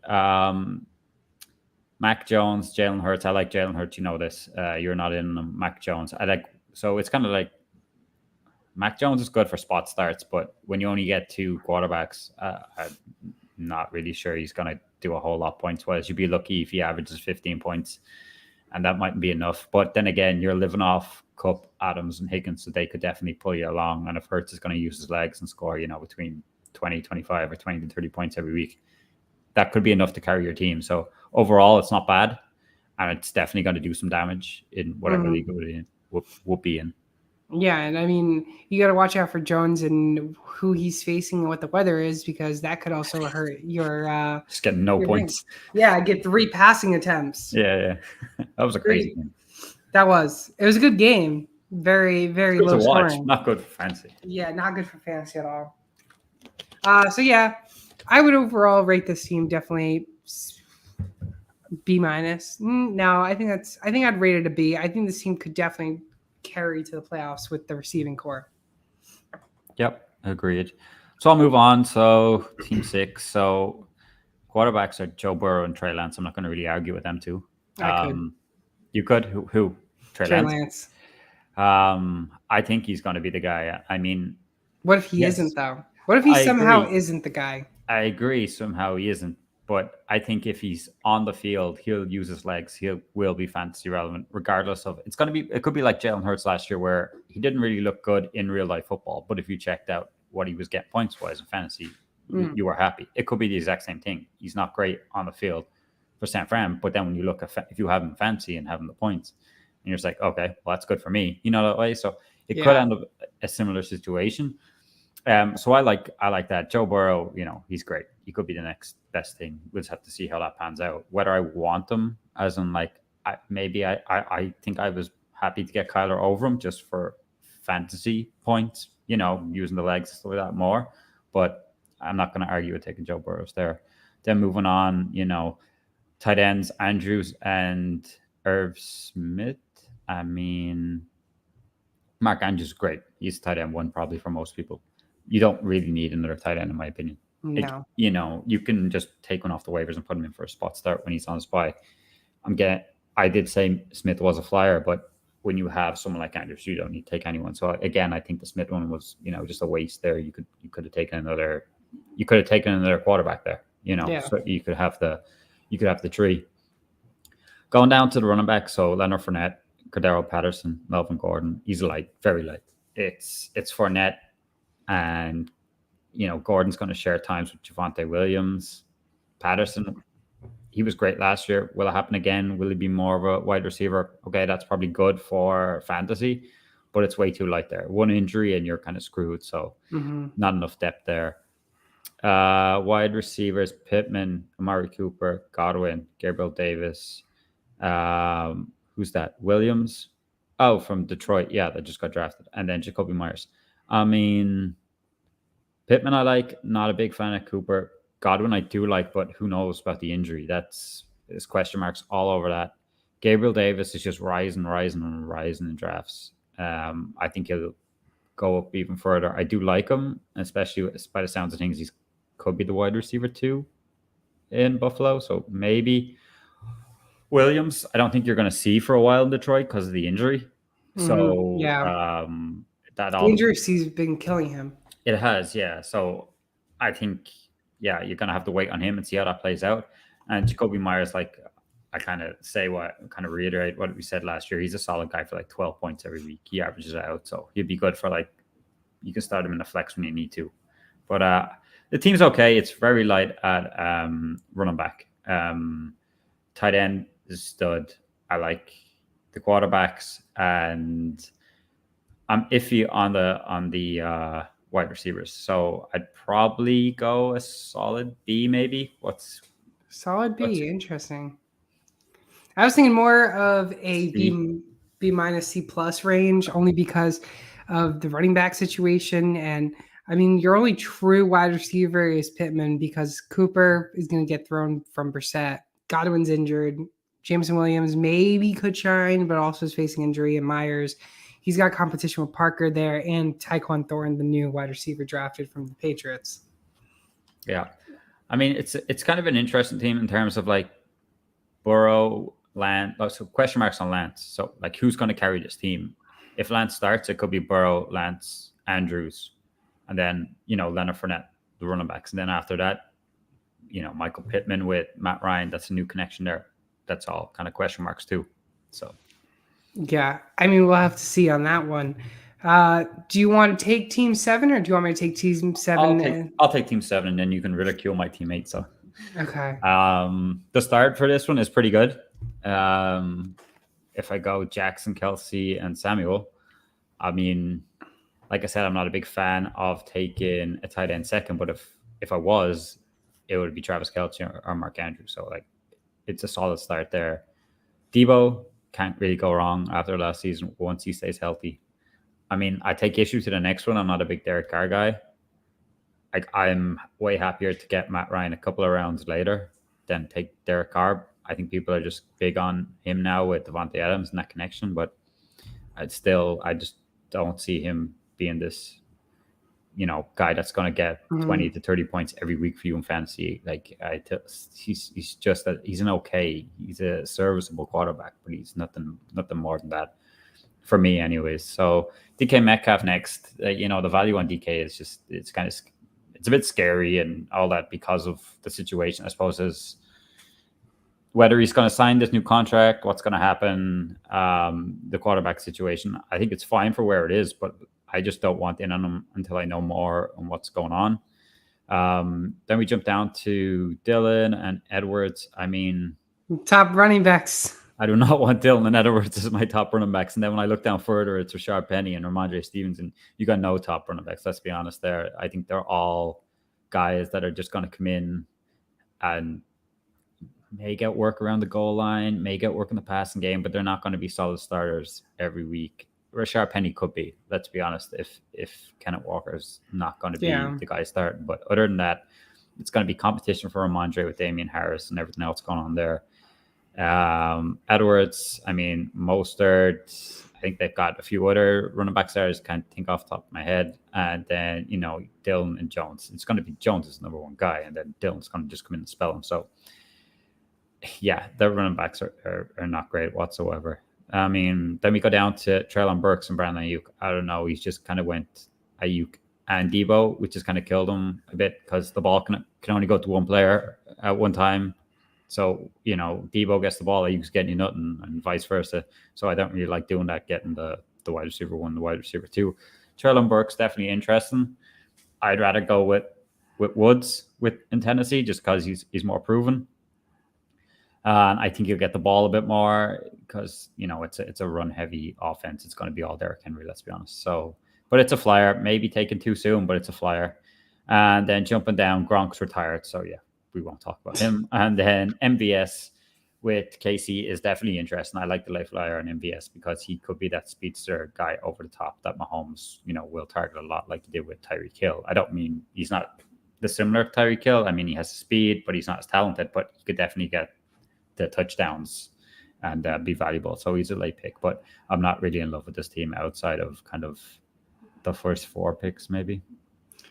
Mac Jones, Jalen Hurts. I like Jalen Hurts. You know this. You're not in them. Mac Jones. So it's kind of like Mac Jones is good for spot starts, but when you only get two quarterbacks, I'm not really sure he's going to do a whole lot points-wise. You'd be lucky if he averages 15 points, and that mightn't be enough. But then again, you're living off Kupp, Adams, and Higgins, so they could definitely pull you along. And if Hurts is going to use his legs and score, between 20, 25, or 20 to 30 points every week, that could be enough to carry your team. So overall, it's not bad, and it's definitely going to do some damage in whatever league it would be in. Yeah, and I mean, you got to watch out for Jones and who he's facing and what the weather is, because that could also hurt your just getting no points. Yeah, get 3 passing attempts. Yeah. That was a crazy game. It was a good game. Very, very low scoring. Not good for fantasy. Yeah, not good for fantasy at all. So yeah, I would overall rate this team definitely B minus. No, I think I'd rate it a B. I think this team could definitely carry to the playoffs with the receiving core. Yep, agreed. So I'll move on. So team 6. So quarterbacks are Joe Burrow and Trey Lance. I'm not going to really argue with them two. You could? Who? Trey Lance. I think he's going to be the guy. I mean, what if he isn't though? What if he somehow isn't the guy? I agree. Somehow he isn't. But I think if he's on the field, he'll use his legs. Will be fantasy relevant, regardless of. It could be like Jalen Hurts last year, where he didn't really look good in real life football. But if you checked out what he was getting points wise in fantasy, you were happy. It could be the exact same thing. He's not great on the field for San Fran, but then when you look at if you have him fancy and have him the points, and you're just like, okay, well that's good for me. You know that way. So it could end up a similar situation. So I like that. Joe Burrow, he's great. He could be the next best thing. We'll just have to see how that pans out. Whether I want him, as in like, I think I was happy to get Kyler over him just for fantasy points, using the legs and stuff like that more. But I'm not going to argue with taking Joe Burrows there. Then moving on, tight ends, Andrews and Irv Smith. I mean, Mark Andrews is great. He's tight end 1 probably for most people. You don't really need another tight end, in my opinion. No. You can just take one off the waivers and put him in for a spot start when he's on his bye. I did say Smith was a flyer, but when you have someone like Andrews, you don't need to take anyone. So again, I think the Smith one was, just a waste there. You could have taken another quarterback there, so you could have the tree. Going down to the running back, so Leonard Fournette, Cordero Patterson, Melvin Gordon, he's light, very light. It's Fournette, and Gordon's going to share times with Javonte Williams. Patterson, he was great last year. Will it happen again? Will he be more of a wide receiver? Okay, that's probably good for fantasy, but it's way too light there. One injury and you're kind of screwed. So not enough depth there. Wide receivers, Pittman, Amari Cooper, Godwin, Gabriel Davis. Who's that? Williams. Oh, from Detroit. Yeah, that just got drafted. And then Jacoby Myers. I mean, Pittman I like. Not a big fan of Cooper. Godwin I do like, but who knows about the injury? There's question marks all over that. Gabriel Davis is just rising in drafts. I think he'll go up even further. I do like him, especially by the sounds of things, he could be the wide receiver too in Buffalo. So maybe Williams, I don't think you're going to see for a while in Detroit because of the injury. So Yeah, that the all injuries he's been killing him. it has, yeah. So I think, yeah, you're going to have to wait on him and see how that plays out. And Jacoby Myers, like I kind of reiterate what we said last year. He's a solid guy for like 12 points every week. He averages out, so he'd be good for like you can start him in the flex when you need to. But the team's okay. It's very light at running back. Tight end is stud. I like the quarterbacks, and I'm iffy on the wide receivers. So I'd probably go a solid B, maybe. Solid What's B, interesting. I was thinking more of a C? B minus C plus range, only because of the running back situation. And I mean, your only true wide receiver is Pittman because Cooper is going to get thrown from Brissett. Godwin's injured. Jameson Williams maybe could shine, but also is facing injury. And Myers, he's got competition with Parker there and Tyquan Thorne, the new wide receiver drafted from the Patriots. Yeah, I mean it's kind of an interesting team in terms of like Burrow, Lance. So question marks on Lance. So like who's going to carry this team? If Lance starts, it could be Burrow, Lance, Andrews, and then Leonard Fournette, the running backs, and then after that, Michael Pittman with Matt Ryan. That's a new connection there. That's all kind of question marks too. So Yeah, I mean, we'll have to see on that one. Do you want to take Team 7 or do you want me to take Team 7? I'll take Team 7, and then you can ridicule my team 8. So Okay. the start for this one is pretty good. If I go Jackson, Kelsey, and Samuel, I mean, like I said, I'm not a big fan of taking a tight end second, but if I was, it would be Travis Kelce or Mark Andrews. So like, it's a solid start there. Debo can't really go wrong after last season once he stays healthy. I mean, I take issue to the next one. I'm not a big Derek Carr guy. Like, I'm way happier to get Matt Ryan a couple of rounds later than take Derek Carr. I think people are just big on him now with Devontae Adams and that connection, but I just don't see him being this, guy that's going to get 20 to 30 points every week for you in fantasy. Like he's a serviceable quarterback, but he's nothing more than that for me anyways. So DK Metcalf next, the value on DK is just, it's a bit scary and all that because of the situation, I suppose, is whether he's going to sign this new contract, what's going to happen, the quarterback situation. I think it's fine for where it is, but I just don't want in on him until I know more on what's going on. Then we jump down to Dylan and Edwards. I mean, top running backs. I do not want Dylan and Edwards as my top running backs. And then when I look down further, it's Rashard Penny and Ramondre Stevenson. You got no top running backs. Let's be honest there. I think they're all guys that are just going to come in and may get work around the goal line, may get work in the passing game, but they're not going to be solid starters every week. Rashard Penny could be, let's be honest, if Kenneth Walker's not going to be the guy starting. But other than that, it's going to be competition for Ramondre with Damian Harris and everything else going on there. Edwards, I mean, Mostert, I think they've got a few other running backs there. I just can't think off the top of my head. And then, Dylan and Jones. It's going to be Jones is the number one guy, and then Dylan's going to just come in and spell him. So, yeah, their running backs are not great whatsoever. I mean, then we go down to Treylon Burks and Brandon Ayuk. I don't know. He's just kind of went Ayuk and Debo, which has kind of killed him a bit because the ball can only go to one player at one time. So, Debo gets the ball, Ayuk's getting you nothing, and vice versa. So I don't really like doing that, getting the wide receiver 1, the wide receiver 2. Treylon Burks, definitely interesting. I'd rather go with Woods in Tennessee just because he's more proven. And I think you'll get the ball a bit more because, it's a run-heavy offense. It's going to be all Derrick Henry, let's be honest. So, but it's a flyer. Maybe taken too soon, but it's a flyer. And then jumping down, Gronk's retired. So, yeah, we won't talk about him. And then MVS, with Casey is definitely interesting. I like the late flyer on MVS because he could be that speedster guy over the top that Mahomes, will target a lot like he did with Tyreek Hill. I don't mean he's not the similar Tyreek Hill. I mean, he has speed, but he's not as talented, but he could definitely get the touchdowns and be valuable. So he's a late pick, but I'm not really in love with this team outside of kind of the first 4 picks, maybe.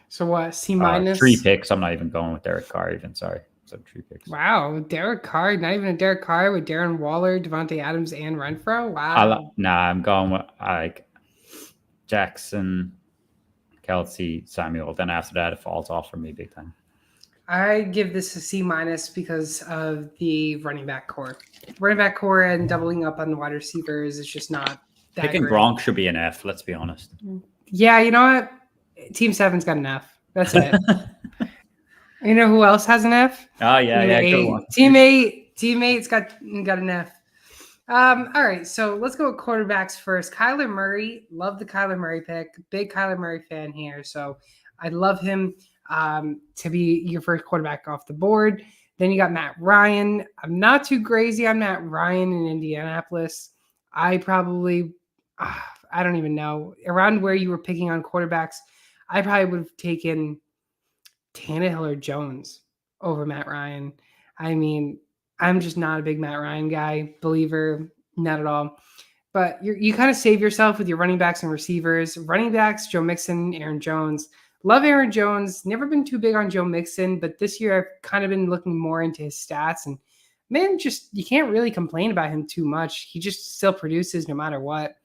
So what, C minus? 3 picks. I'm not even going with Derek Carr even, sorry. So 3 picks. Wow, Derek Carr, not even a Derek Carr with Darren Waller, Devontae Adams, and Renfro. Wow. I'm going with like Jackson, Kelsey, Samuel. Then after that, it falls off for me big time. I give this a C minus because of the running back core. Running back core and doubling up on the wide receivers is just not that Picking great. Gronk should be an F, let's be honest. Yeah, you know what? Team 7's got an F. That's it. You know who else has an F? Oh, yeah, good one. Team 8's got an F. All right, so let's go with quarterbacks first. Kyler Murray, love the Kyler Murray pick. Big Kyler Murray fan here, so I'd love him to be your first quarterback off the board. Then you got Matt Ryan. I'm not too crazy on Matt Ryan in Indianapolis. I probably, I don't even know. Around where you were picking on quarterbacks, I probably would have taken Tannehill or Jones over Matt Ryan. I mean, I'm just not a big Matt Ryan guy, believer, not at all. But you kind of save yourself with your running backs and receivers. Running backs, Joe Mixon, Aaron Jones. Love Aaron Jones. Never been too big on Joe Mixon, but this year I've kind of been looking more into his stats. And man, just you can't really complain about him too much. He just still produces no matter what.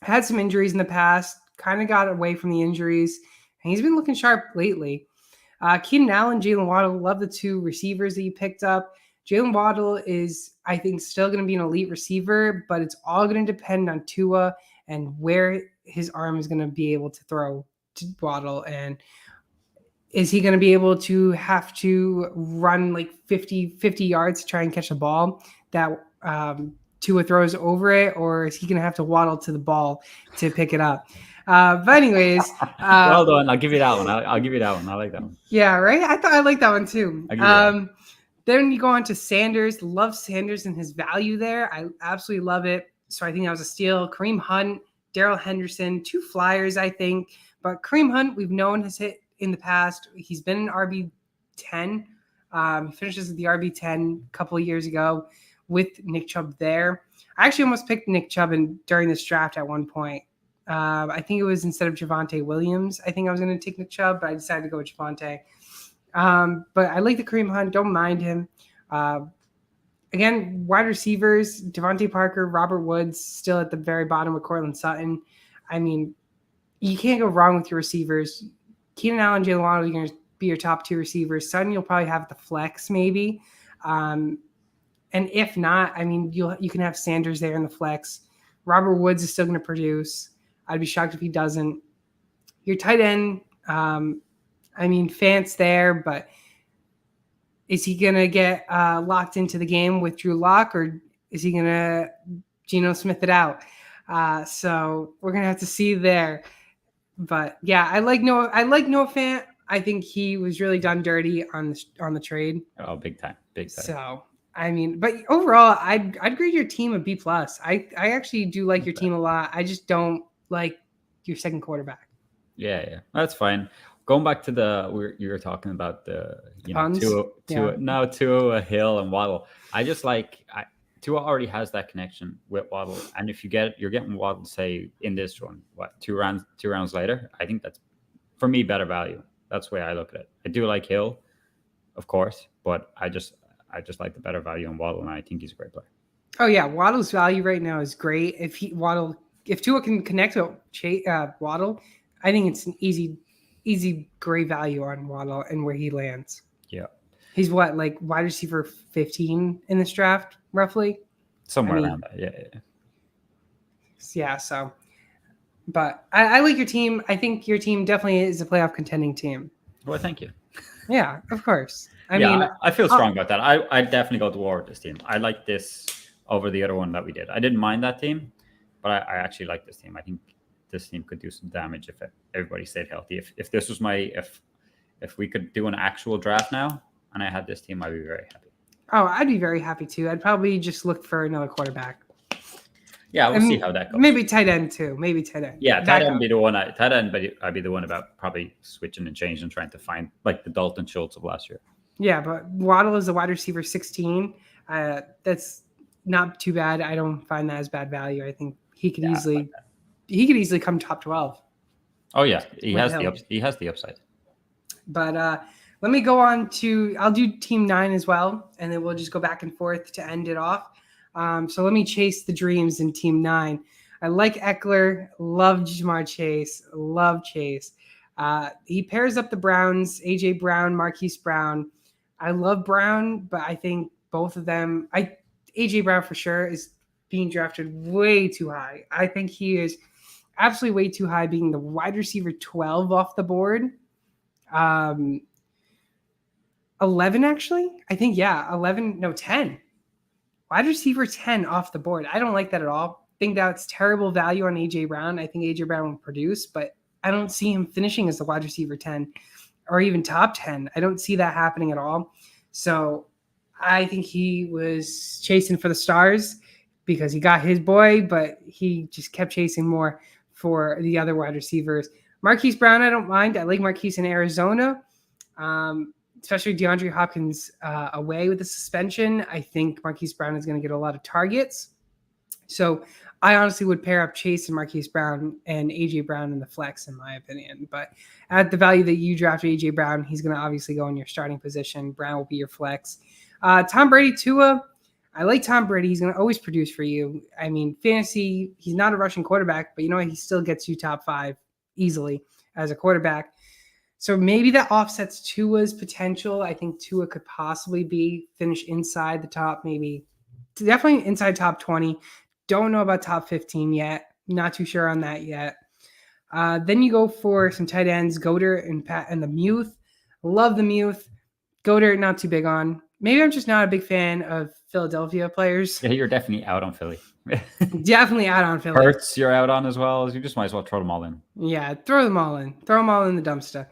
Had some injuries in the past, kind of got away from the injuries, and he's been looking sharp lately. Keenan Allen, Jalen Waddle, love the 2 receivers that you picked up. Jalen Waddle is, I think, still going to be an elite receiver, but it's all going to depend on Tua and where his arm is going to be able to throw to Waddle. And is he going to be able to have to run like 50 yards to try and catch a ball that Tua throws over it, or is he going to have to waddle to the ball to pick it up? But anyways, well done. I'll give you that one. I'll give you that one. I like that one. Yeah, right. I thought I liked that one too. Then you go on to Sanders. Love Sanders and his value there. I absolutely love it. So I think that was a steal. Kareem Hunt, Darrell Henderson, 2 flyers, I think. But Kareem Hunt, we've known has hit in the past. He's been an RB10. He finishes at the RB10 a couple of years ago with Nick Chubb there. I actually almost picked Nick Chubb during this draft at one point. I think it was instead of Javonte Williams. I think I was going to take Nick Chubb, but I decided to go with Javonte. But I like the Kareem Hunt. Don't mind him. Again, wide receivers, Devontae Parker, Robert Woods, still at the very bottom with Cortland Sutton. I mean, you can't go wrong with your receivers. Keenan Allen, Jalen Waddle, you're going to be your top 2 receivers. Sutton, you'll probably have the flex maybe. And if not, I mean, you can have Sanders there in the flex. Robert Woods is still going to produce. I'd be shocked if he doesn't. Your tight end, Fant's there, but is he going to get locked into the game with Drew Lock, or is he going to Geno Smith it out? So we're going to have to see there. But yeah, I like Noah Fant. I think he was really done dirty on the trade. Oh, big time. So but overall, I'd grade your team a B+. I actually do like your team a lot. I just don't like your second quarterback. Yeah, that's fine. Going back to you were talking about the Tua, Hill, and Waddle. I just like Tua already has that connection with Waddle, and if you're getting Waddle, say in this one, two rounds later, I think that's for me better value. That's the way I look at it. I do like Hill, of course, but I just like the better value on Waddle, and I think he's a great player. Oh yeah, Waddle's value right now is great. If Tua can connect with Waddle, I think it's an easy great value on Waddle and where he lands. Yeah, he's like wide receiver 15 in this draft, roughly. Somewhere around that. Yeah. Yeah. So, but I like your team. I think your team definitely is a playoff contending team. Well, thank you. Yeah, of course. I feel strong about that. I definitely go to war with this team. I like this over the other one that we did. I didn't mind that team, but I actually like this team. I think this team could do some damage if everybody stayed healthy. If this was if we could do an actual draft now and I had this team, I'd be very happy. Oh, I'd be very happy to. I'd probably just look for another quarterback. Yeah, we'll see And how that goes. maybe tight end too. Maybe tight end. Yeah, tight Backup. end be the one. Tight end, but I'd be the one about probably switching and changing, and trying to find like the Dalton Schultz of last year. Yeah, but Waddle is a wide receiver 16. That's not too bad. I don't find that as bad value. I think he could Yeah, easily come top 12. oh yeah, with him. he has the upside. But let me go on to, I'll do team 9 as well, and then we'll just go back and forth to end it off. So let me chase the dreams in team 9. I like Eckler, love Jamar Chase, love Chase. He pairs up the Browns, AJ Brown, Marquise Brown. I love Brown, but I think both of them, AJ Brown for sure is being drafted way too high. I think he is absolutely way too high, being the wide receiver 12 off the board. 11 actually. I think 10. Wide receiver 10 off the board. I don't like that at all. I think that's terrible value on AJ Brown. I think AJ Brown will produce, but I don't see him finishing as the wide receiver 10 or even top 10. I don't see that happening at all. So I think he was chasing for the stars because he got his boy, but he just kept chasing more for the other wide receivers. Marquise Brown, I don't mind. I like Marquise in Arizona, especially DeAndre Hopkins away with the suspension. I think Marquise Brown is going to get a lot of targets. So I honestly would pair up Chase and Marquise Brown and AJ Brown in the flex, in my opinion. But at the value that you draft AJ Brown, he's going to obviously go in your starting position. Brown will be your flex. Tom Brady, Tua. I like Tom Brady. He's going to always produce for you. I mean, fantasy, he's not a rushing quarterback, but you know what? He still gets you top 5 easily as a quarterback. So maybe that offsets Tua's potential. I think Tua could possibly finish inside the top, maybe definitely inside top 20. Don't know about top 15 yet. Not too sure on that yet. Then you go for some tight ends, Goddard and the Muth. Love the Muth. Goddard, not too big on. Maybe I'm just not a big fan of Philadelphia players. Yeah, you're definitely out on Philly. Definitely out on Philly. Hurts, you're out on as well. You just might as well throw them all in. Yeah, throw them all in. Throw them all in the dumpster.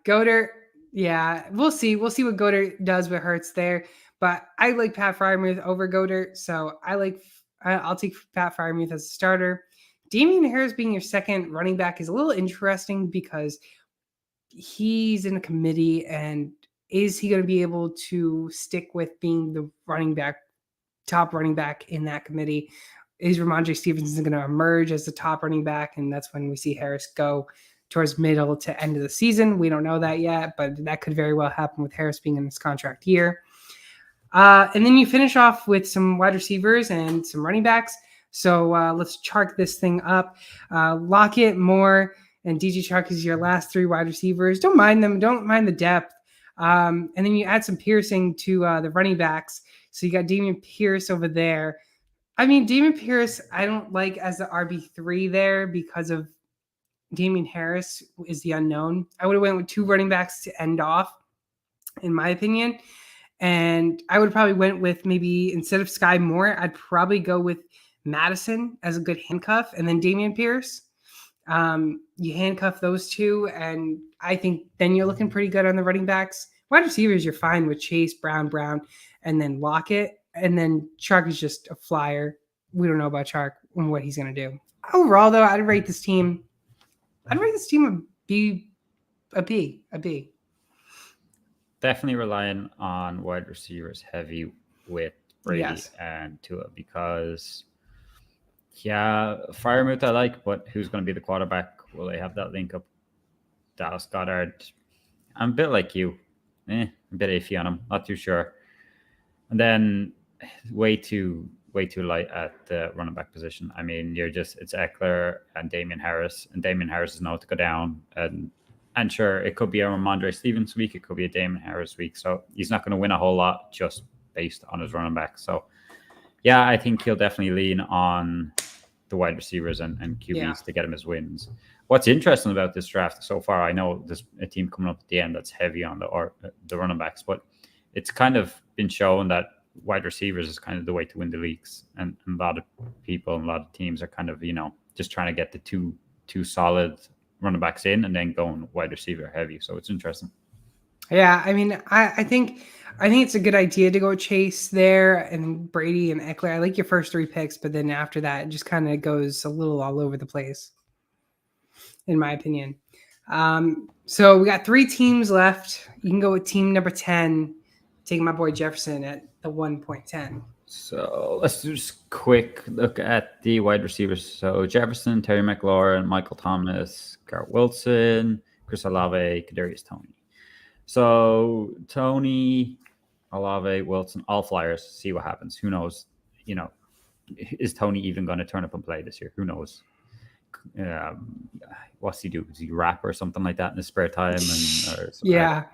Goddard, yeah, we'll see. We'll see what Goddard does with Hurts there. But I like Pat Freiermuth over Goddard, so I'll take Pat Freiermuth as a starter. Damian Harris being your second running back is a little interesting because he's in a committee, and is he going to be able to stick with being the top running back in that committee? Is Ramondre Stevenson going to emerge as the top running back? And that's when we see Harris go towards middle to end of the season. We don't know that yet, but that could very well happen with Harris being in his contract year. And then you finish off with some wide receivers and some running backs. So let's chart this thing up. Lockett, Moore, and DJ Chark is your last 3 wide receivers. Don't mind them. Don't mind the depth. And then you add some piercing to the running backs. So you got Dameon Pierce over there. I mean, Dameon Pierce, I don't like as the RB3 there because of Damian Harris is the unknown. I would have went with 2 running backs to end off, in my opinion. And I would probably went with maybe instead of Sky Moore, I'd probably go with Madison as a good handcuff, and then Dameon Pierce. You handcuff those 2, and I think then you're looking pretty good on the running backs. Wide receivers, you're fine with Chase, Brown, and then Lockett. And then Chark is just a flyer. We don't know about Chark and what he's going to do. Overall, though, I'd rate this team a B. Definitely relying on wide receivers heavy with Brady Yes. and Tua because, yeah, Freiermuth I like, but who's going to be the quarterback? Will they have that link up? Dallas Goddard. I'm a bit like you. A bit iffy on him. Not too sure. And then way too light at the running back position. I mean, it's Eckler and Damian Harris, and Damian Harris is now to go down. And sure, it could be a Ramondre Stevens week, it could be a Damian Harris week. So he's not going to win a whole lot just based on his running back. So yeah, I think he'll definitely lean on the wide receivers and QBs to get him his wins. What's interesting about this draft so far, I know there's a team coming up at the end that's heavy on the running backs, but it's kind of been shown that wide receivers is kind of the way to win the leagues. And a lot of people and a lot of teams are kind of, just trying to get the two solid running backs in and then going wide receiver heavy. So it's interesting. Yeah, I mean, I think it's a good idea to go Chase there and Brady and Eckler. I like your first 3 picks, but then after that, it just kind of goes a little all over the place, in my opinion. So we got 3 teams left. You can go with team number 10, taking my boy Jefferson at the 1.10. So let's do just a quick look at the wide receivers. So Jefferson, Terry McLaurin, Michael Thomas, Garrett Wilson, Chris Olave, Kadarius Toney. So Tony, Olave, Wilson, all flyers. See what happens. Who knows? Is Tony even going to turn up and play this year? Who knows? What's he do? Does he rap or something like that in his spare time? Yeah.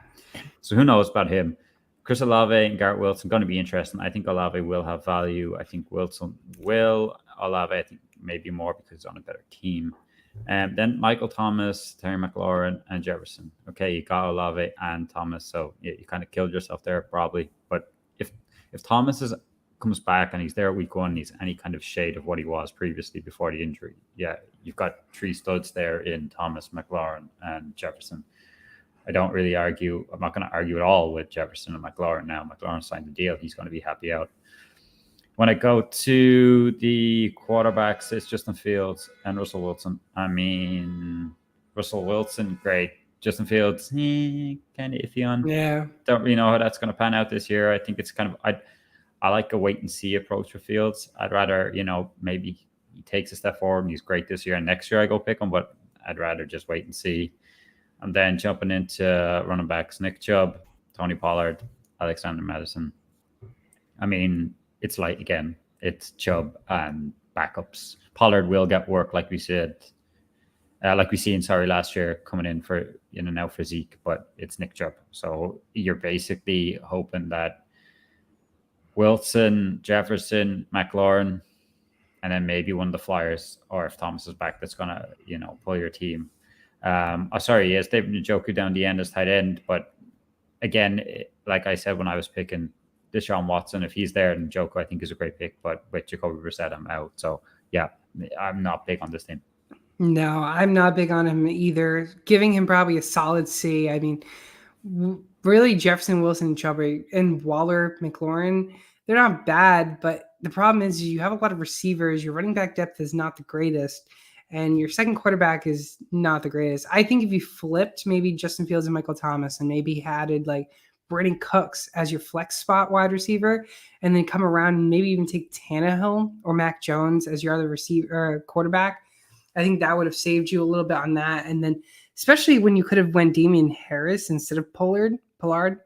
So who knows about him? Chris Olave and Garrett Wilson going to be interesting. I think Olave will have value. I think Wilson will. Olave, I think maybe more because he's on a better team. And then Michael Thomas, Terry McLaurin, and Jefferson. Okay, you got Olave and Thomas, so yeah, you kind of killed yourself there probably. But if Thomas comes back and he's there at week 1, and he's any kind of shade of what he was previously before the injury, yeah, you've got 3 studs there in Thomas, McLaurin, and Jefferson. I don't really argue. I'm not going to argue at all with Jefferson and McLaurin now. McLaurin signed the deal. He's going to be happy out. When I go to the quarterbacks, it's Justin Fields and Russell Wilson. I mean, Russell Wilson, great. Justin Fields, kind of iffy on. Yeah. Don't really know how that's going to pan out this year. I think it's kind of I like a wait and see approach for Fields. I'd rather, maybe he takes a step forward and he's great this year, and next year I go pick him, but I'd rather just wait and see. And then jumping into running backs, Nick Chubb, Tony Pollard, Alexander Madison. I mean, it's light again. It's Chubb and backups. Pollard will get work, like we said, like we seen, last year coming in for now for Zeke, but it's Nick Chubb. So you're basically hoping that Wilson, Jefferson, McLaurin, and then maybe one of the flyers, or if Thomas is back, that's gonna pull your team. Yes, David Njoku down the end as tight end, but again, like I said when I was picking Deshaun Watson, if he's there, then Njoku I think is a great pick, but with Jacoby Brissett, I'm out. So yeah, I'm not big on this team. No, I'm not big on him either. Giving him probably a solid C. I mean, really, Jefferson, Wilson, Chubb, and Waller, McLaurin, they're not bad, but the problem is you have a lot of receivers. Your running back depth is not the greatest, and your second quarterback is not the greatest. I think if you flipped maybe Justin Fields and Michael Thomas and maybe added like Brandon Cooks as your flex spot wide receiver, and then come around and maybe even take Tannehill or Mac Jones as your other receiver or quarterback, I think that would have saved you a little bit on that. And then especially when you could have went Damian Harris instead of Pollard.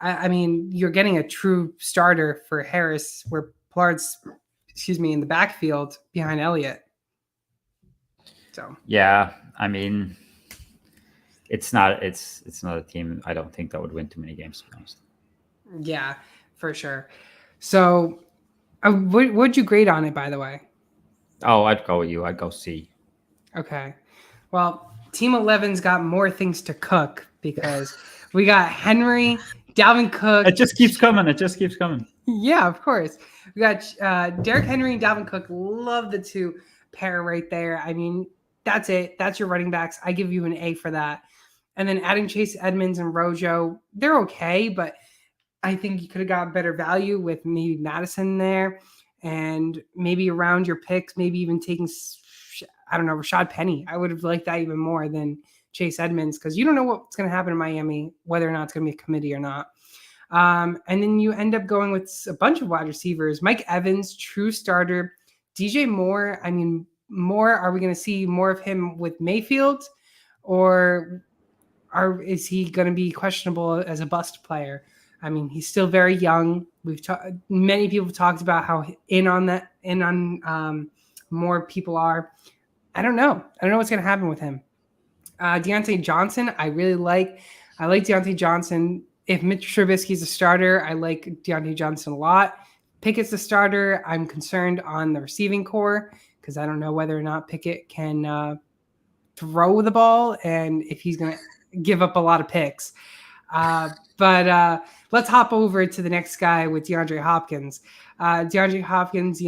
I mean, you're getting a true starter for Harris where Pollard's, in the backfield behind Elliott. So yeah, I mean, it's not a team I don't think that would win too many games, to be honest. Yeah, for sure. So what'd you grade on it, by the way? Oh, I'd go with you. I'd go C. Okay. Well, Team 11's got more things to cook because we got Henry, Dalvin Cook. It just keeps coming. Yeah, of course. We got Derrick Henry and Dalvin Cook. Love the 2 pair right there. I mean, that's it. That's your running backs. I give you an A for that. And then adding Chase Edmonds and Rojo, they're okay, but I think you could have got better value with maybe Madison there and maybe around your picks, maybe even taking, Rashad Penny. I would have liked that even more than Chase Edmonds because you don't know what's going to happen in Miami, whether or not it's going to be a committee or not. And then you end up going with a bunch of wide receivers. Mike Evans, true starter. DJ Moore, are we going to see more of him with Mayfield? Or is he going to be questionable as a bust player? I mean, he's still very young. Many people have talked about how more people are. I don't know what's going to happen with him. Deontay Johnson, I really like. I like Deontay Johnson. If Mitch Trubisky's a starter, I like Deontay Johnson a lot. Pickett's the starter. I'm concerned on the receiving core because I don't know whether or not Pickett can throw the ball and if he's going to give up a lot of picks. But let's hop over to the next guy with DeAndre Hopkins. DeAndre Hopkins,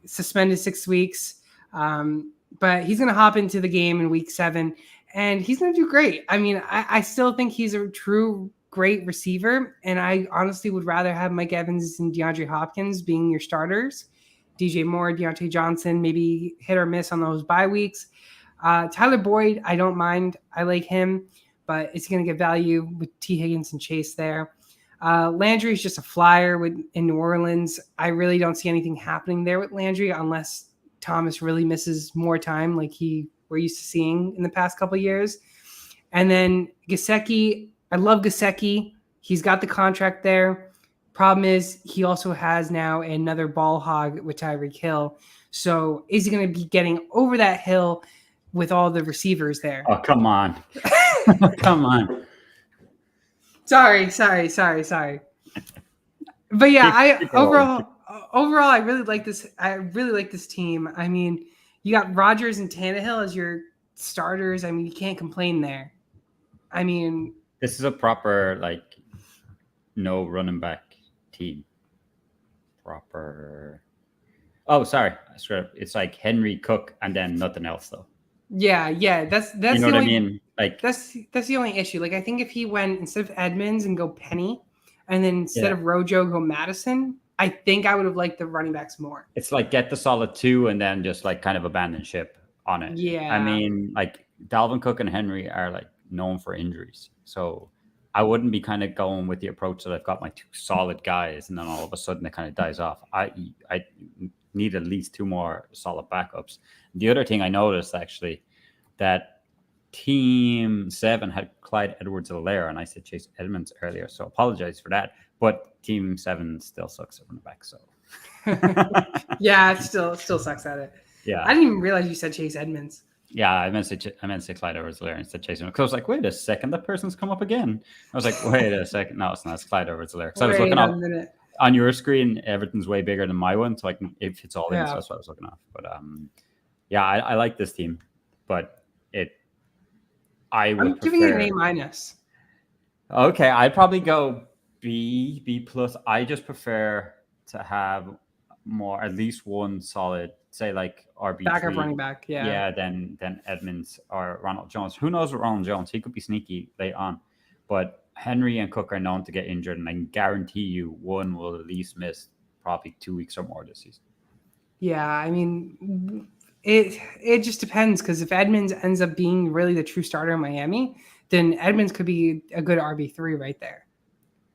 suspended 6 weeks, but he's going to hop into the game in week 7. and he's going to do great. I mean, I still think he's a true great receiver, and I honestly would rather have Mike Evans and DeAndre Hopkins being your starters. DJ Moore, Deontay Johnson, maybe hit or miss on those bye weeks. Tyler Boyd, I don't mind. I like him, but it's going to get value with T. Higgins and Chase there. Landry is just a flyer in New Orleans. I really don't see anything happening there with Landry unless Thomas really misses more time like we're used to seeing in the past couple of years. And then Gesicki, I love Gesicki. He's got the contract there. Problem is he also has now another ball hog with Tyreek Hill. So is he going to be getting over that hill with all the receivers there? Oh, come on. Come on. Sorry. But yeah, overall, I really like this. I really like this team. I mean, you got Rodgers and Tannehill as your starters. I mean, you can't complain there. I mean, this is a proper no running back team. Proper. Oh, sorry. I screwed up. It's like Henry, Cook, and then nothing else though. Yeah. That's you know the what only, I mean. That's the only issue. I think if he went instead of Edmonds and go Penny, and then instead of Rojo go Madison, I think I would have liked the running backs more. It's get the solid two and then just kind of abandon ship on it. Yeah. I mean, Dalvin Cook and Henry are known for injuries, so I wouldn't be kind of going with the approach that I've got my two solid guys and then all of a sudden it kind of dies off. I need at least two more solid backups. The other thing I noticed actually that Team 7 had Clyde Edwards-Helaire, and I said Chase Edmonds earlier, so apologize for that. But Team 7 still sucks at running back, so. Yeah, it still sucks at it. Yeah, I didn't even realize you said Chase Edmonds. Yeah, I meant to say Clyde Edwards-Helaire instead of Chase Edmonds. Because I was like, wait a second, that person's come up again. I was like, wait a second, no, it's not. It's Clyde Edwards-Helaire. So I was looking up on your screen. Everything's way bigger than my one, so it fits all in. So that's what I was looking at. But yeah, I like this team, but I'm giving it an A-. Okay, I'd probably go B plus. I just prefer to have at least one solid, say RB3 backup running back. Yeah, then Edmonds or Ronald Jones. Who knows with Ronald Jones? He could be sneaky late on, but Henry and Cook are known to get injured, and I can guarantee you one will at least miss probably 2 weeks or more this season. Yeah, I mean, it just depends, because if Edmonds ends up being really the true starter in Miami, then Edmonds could be a good RB3 right there.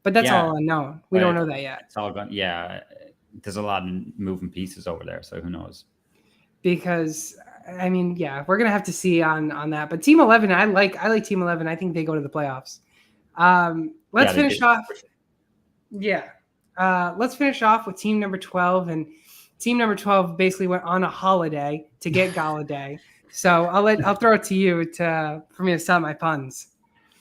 But that's all unknown. We don't know that yet. It's all gone. Yeah, there's a lot of moving pieces over there, so who knows? Because I mean, yeah, we're gonna have to see on that. But Team 11, I like Team 11. I think they go to the playoffs. Let's finish off. Yeah, let's finish off with team number 12, and team number 12 basically went on a holiday to get Galladay. So I'll throw it to you for me to start my puns.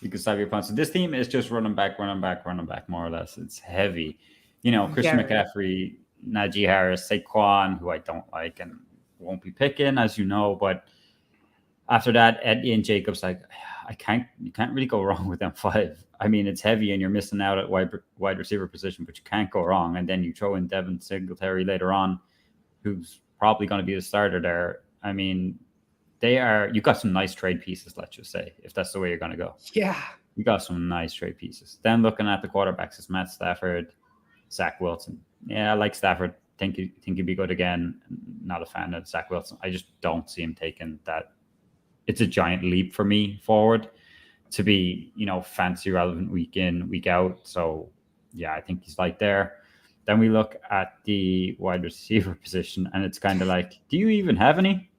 You can start your puns. So this team is just running back, more or less. It's heavy. Christian McCaffrey, Najee Harris, Saquon, who I don't like and won't be picking, as you know. But after that, Eddie and Jacobs, you can't really go wrong with them 5. I mean, it's heavy and you're missing out at wide receiver position, but you can't go wrong. And then you throw in Devin Singletary later on, who's probably going to be the starter there. I mean, you got some nice trade pieces, let's just say, if that's the way you're going to go. Yeah. You got some nice trade pieces. Then looking at the quarterbacks, it's Matt Stafford, Zach Wilson. Yeah, I like Stafford. Think he'd be good again. Not a fan of Zach Wilson. I just don't see him taking that. It's a giant leap for me forward to be, fantasy relevant week in, week out. So yeah, I think he's there. Then we look at the wide receiver position, and it's kind of do you even have any?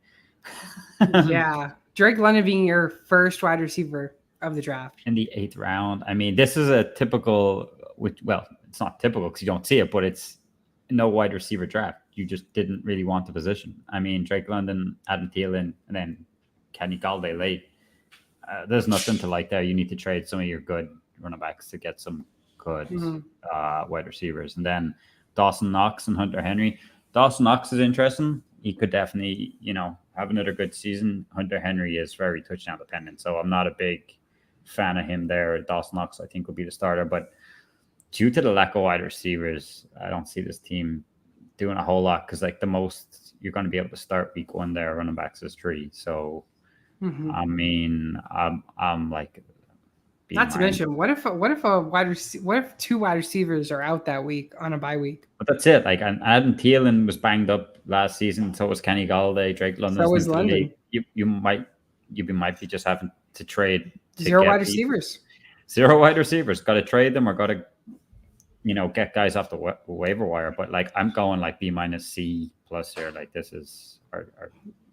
Yeah, Drake London being your first wide receiver of the draft in the 8th round. I mean, this is a typical, it's not typical because you don't see it, but it's no wide receiver draft. You just didn't really want the position. I mean, Drake London, Adam Thielen, and then Kenny Galladay late. There's nothing to like there. You need to trade some of your good running backs to get some good wide receivers. And then Dawson Knox and Hunter Henry. Dawson Knox is interesting. He could definitely, have another good season. Hunter Henry is very touchdown dependent, so I'm not a big fan of him there. Dawson Knox, I think, will be the starter, but due to the lack of wide receivers, I don't see this team doing a whole lot because the most you're going to be able to start week 1 there running backs is 3. So Mhm. I mean, I'm like B Not to minus. mention, what if what if two wide receivers are out that week on a bye week? But that's it. Like, and Adam Thielen was banged up last season. So was Kenny Galladay. Drake So London's new is to the league. London. You might be just having to trade to Zero wide get people. receivers. 0 wide receivers. Got to trade them or got to get guys off the waiver wire. But like, I'm going like B minus C plus here. Like, this is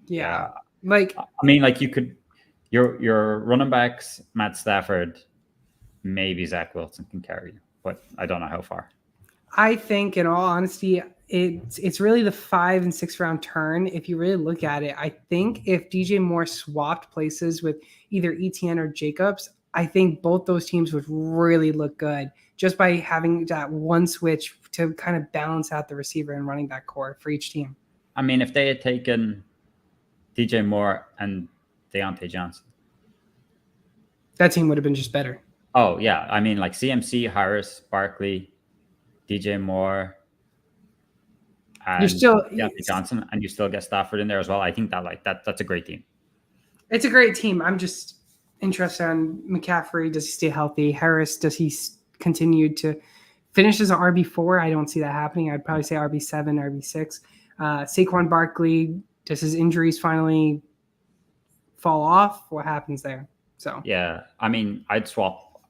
Yeah. Like, I mean, like, you could your running backs, Matt Stafford, maybe Zach Wilson can carry you, but I don't know how far. I think, in all honesty, it's really the 5 and 6 round turn. If you really look at it, I think if DJ Moore swapped places with either ETN or Jacobs, I think both those teams would really look good just by having that one switch to kind of balance out the receiver and running back core for each team. I mean, if they had taken DJ Moore and Deontay Johnson, that team would have been just better. Oh yeah, I mean, like CMC, Harris, Barkley, DJ Moore, and You're still Deontay Johnson, and you still get Stafford in there as well. I think that's a great team. It's a great team. I'm just interested on McCaffrey. Does he stay healthy? Harris, does he continue to finish as an RB4? I don't see that happening. I'd probably say RB7, RB6. Saquon Barkley, does his injuries finally fall off? What happens there? So yeah, I mean, I'd swap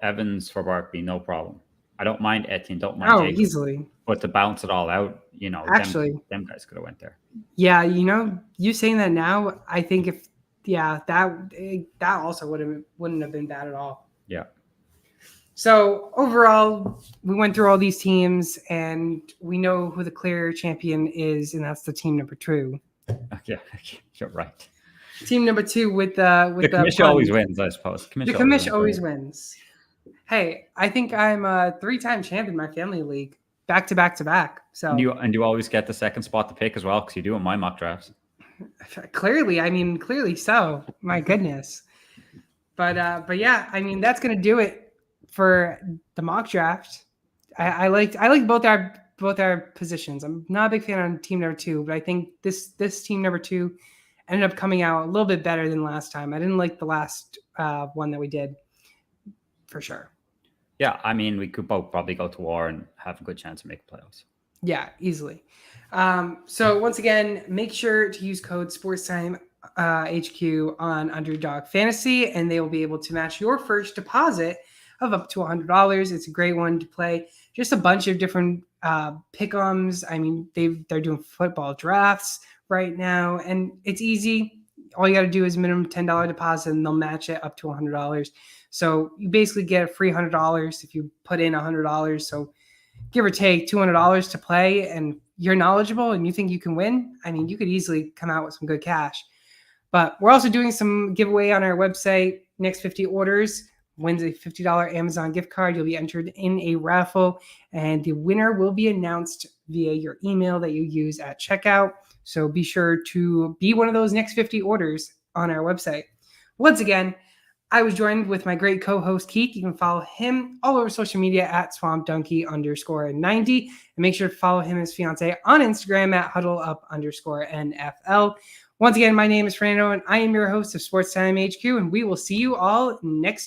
Evans for Barkley, no problem. I don't mind Etienne, don't mind Jacobs, easily. But to balance it all out, actually, them guys could have went there. Yeah, you saying that now, I think that also wouldn't have been bad at all. Yeah. So overall, we went through all these teams, and we know who the clear champion is, and that's the team number 2. Yeah, you're right. Team number 2 with the commission always wins, I suppose. The commission always wins. Hey, I think I'm a 3-time champion in my family league, back to back. So and you always get the second spot to pick as well, because you do in my mock drafts. Clearly so. My goodness. But yeah, I mean, that's gonna do it for the mock draft. I like both our positions. I'm not a big fan on team number 2, but I think this team number 2 ended up coming out a little bit better than last time. I didn't like the last one that we did, for sure. Yeah, I mean, we could both probably go to war and have a good chance to make playoffs. Yeah, easily. So once again, make sure to use code SportsTime HQ on Underdog Fantasy, and they will be able to match your first deposit of up to $100. It's a great one to play. Just a bunch of different pick'ems. I mean, they're doing football drafts right now, and it's easy. All you got to do is minimum $10 deposit, and they'll match it up to $100. So you basically get a free $100 if you put in $100. So give or take $200 to play, and you're knowledgeable and you think you can win. I mean, you could easily come out with some good cash. But we're also doing some giveaway on our website. Next 50 orders wins a $50 Amazon gift card. You'll be entered in a raffle, and the winner will be announced via your email that you use at checkout. So be sure to be one of those next 50 orders on our website. Once again, I was joined with my great co-host Keith. You can follow him all over social media at swampdonkey_90. And make sure to follow him and his fiance on Instagram at huddleup_NFL. Once again, my name is Fernando, and I am your host of Sports Time HQ, and we will see you all next time.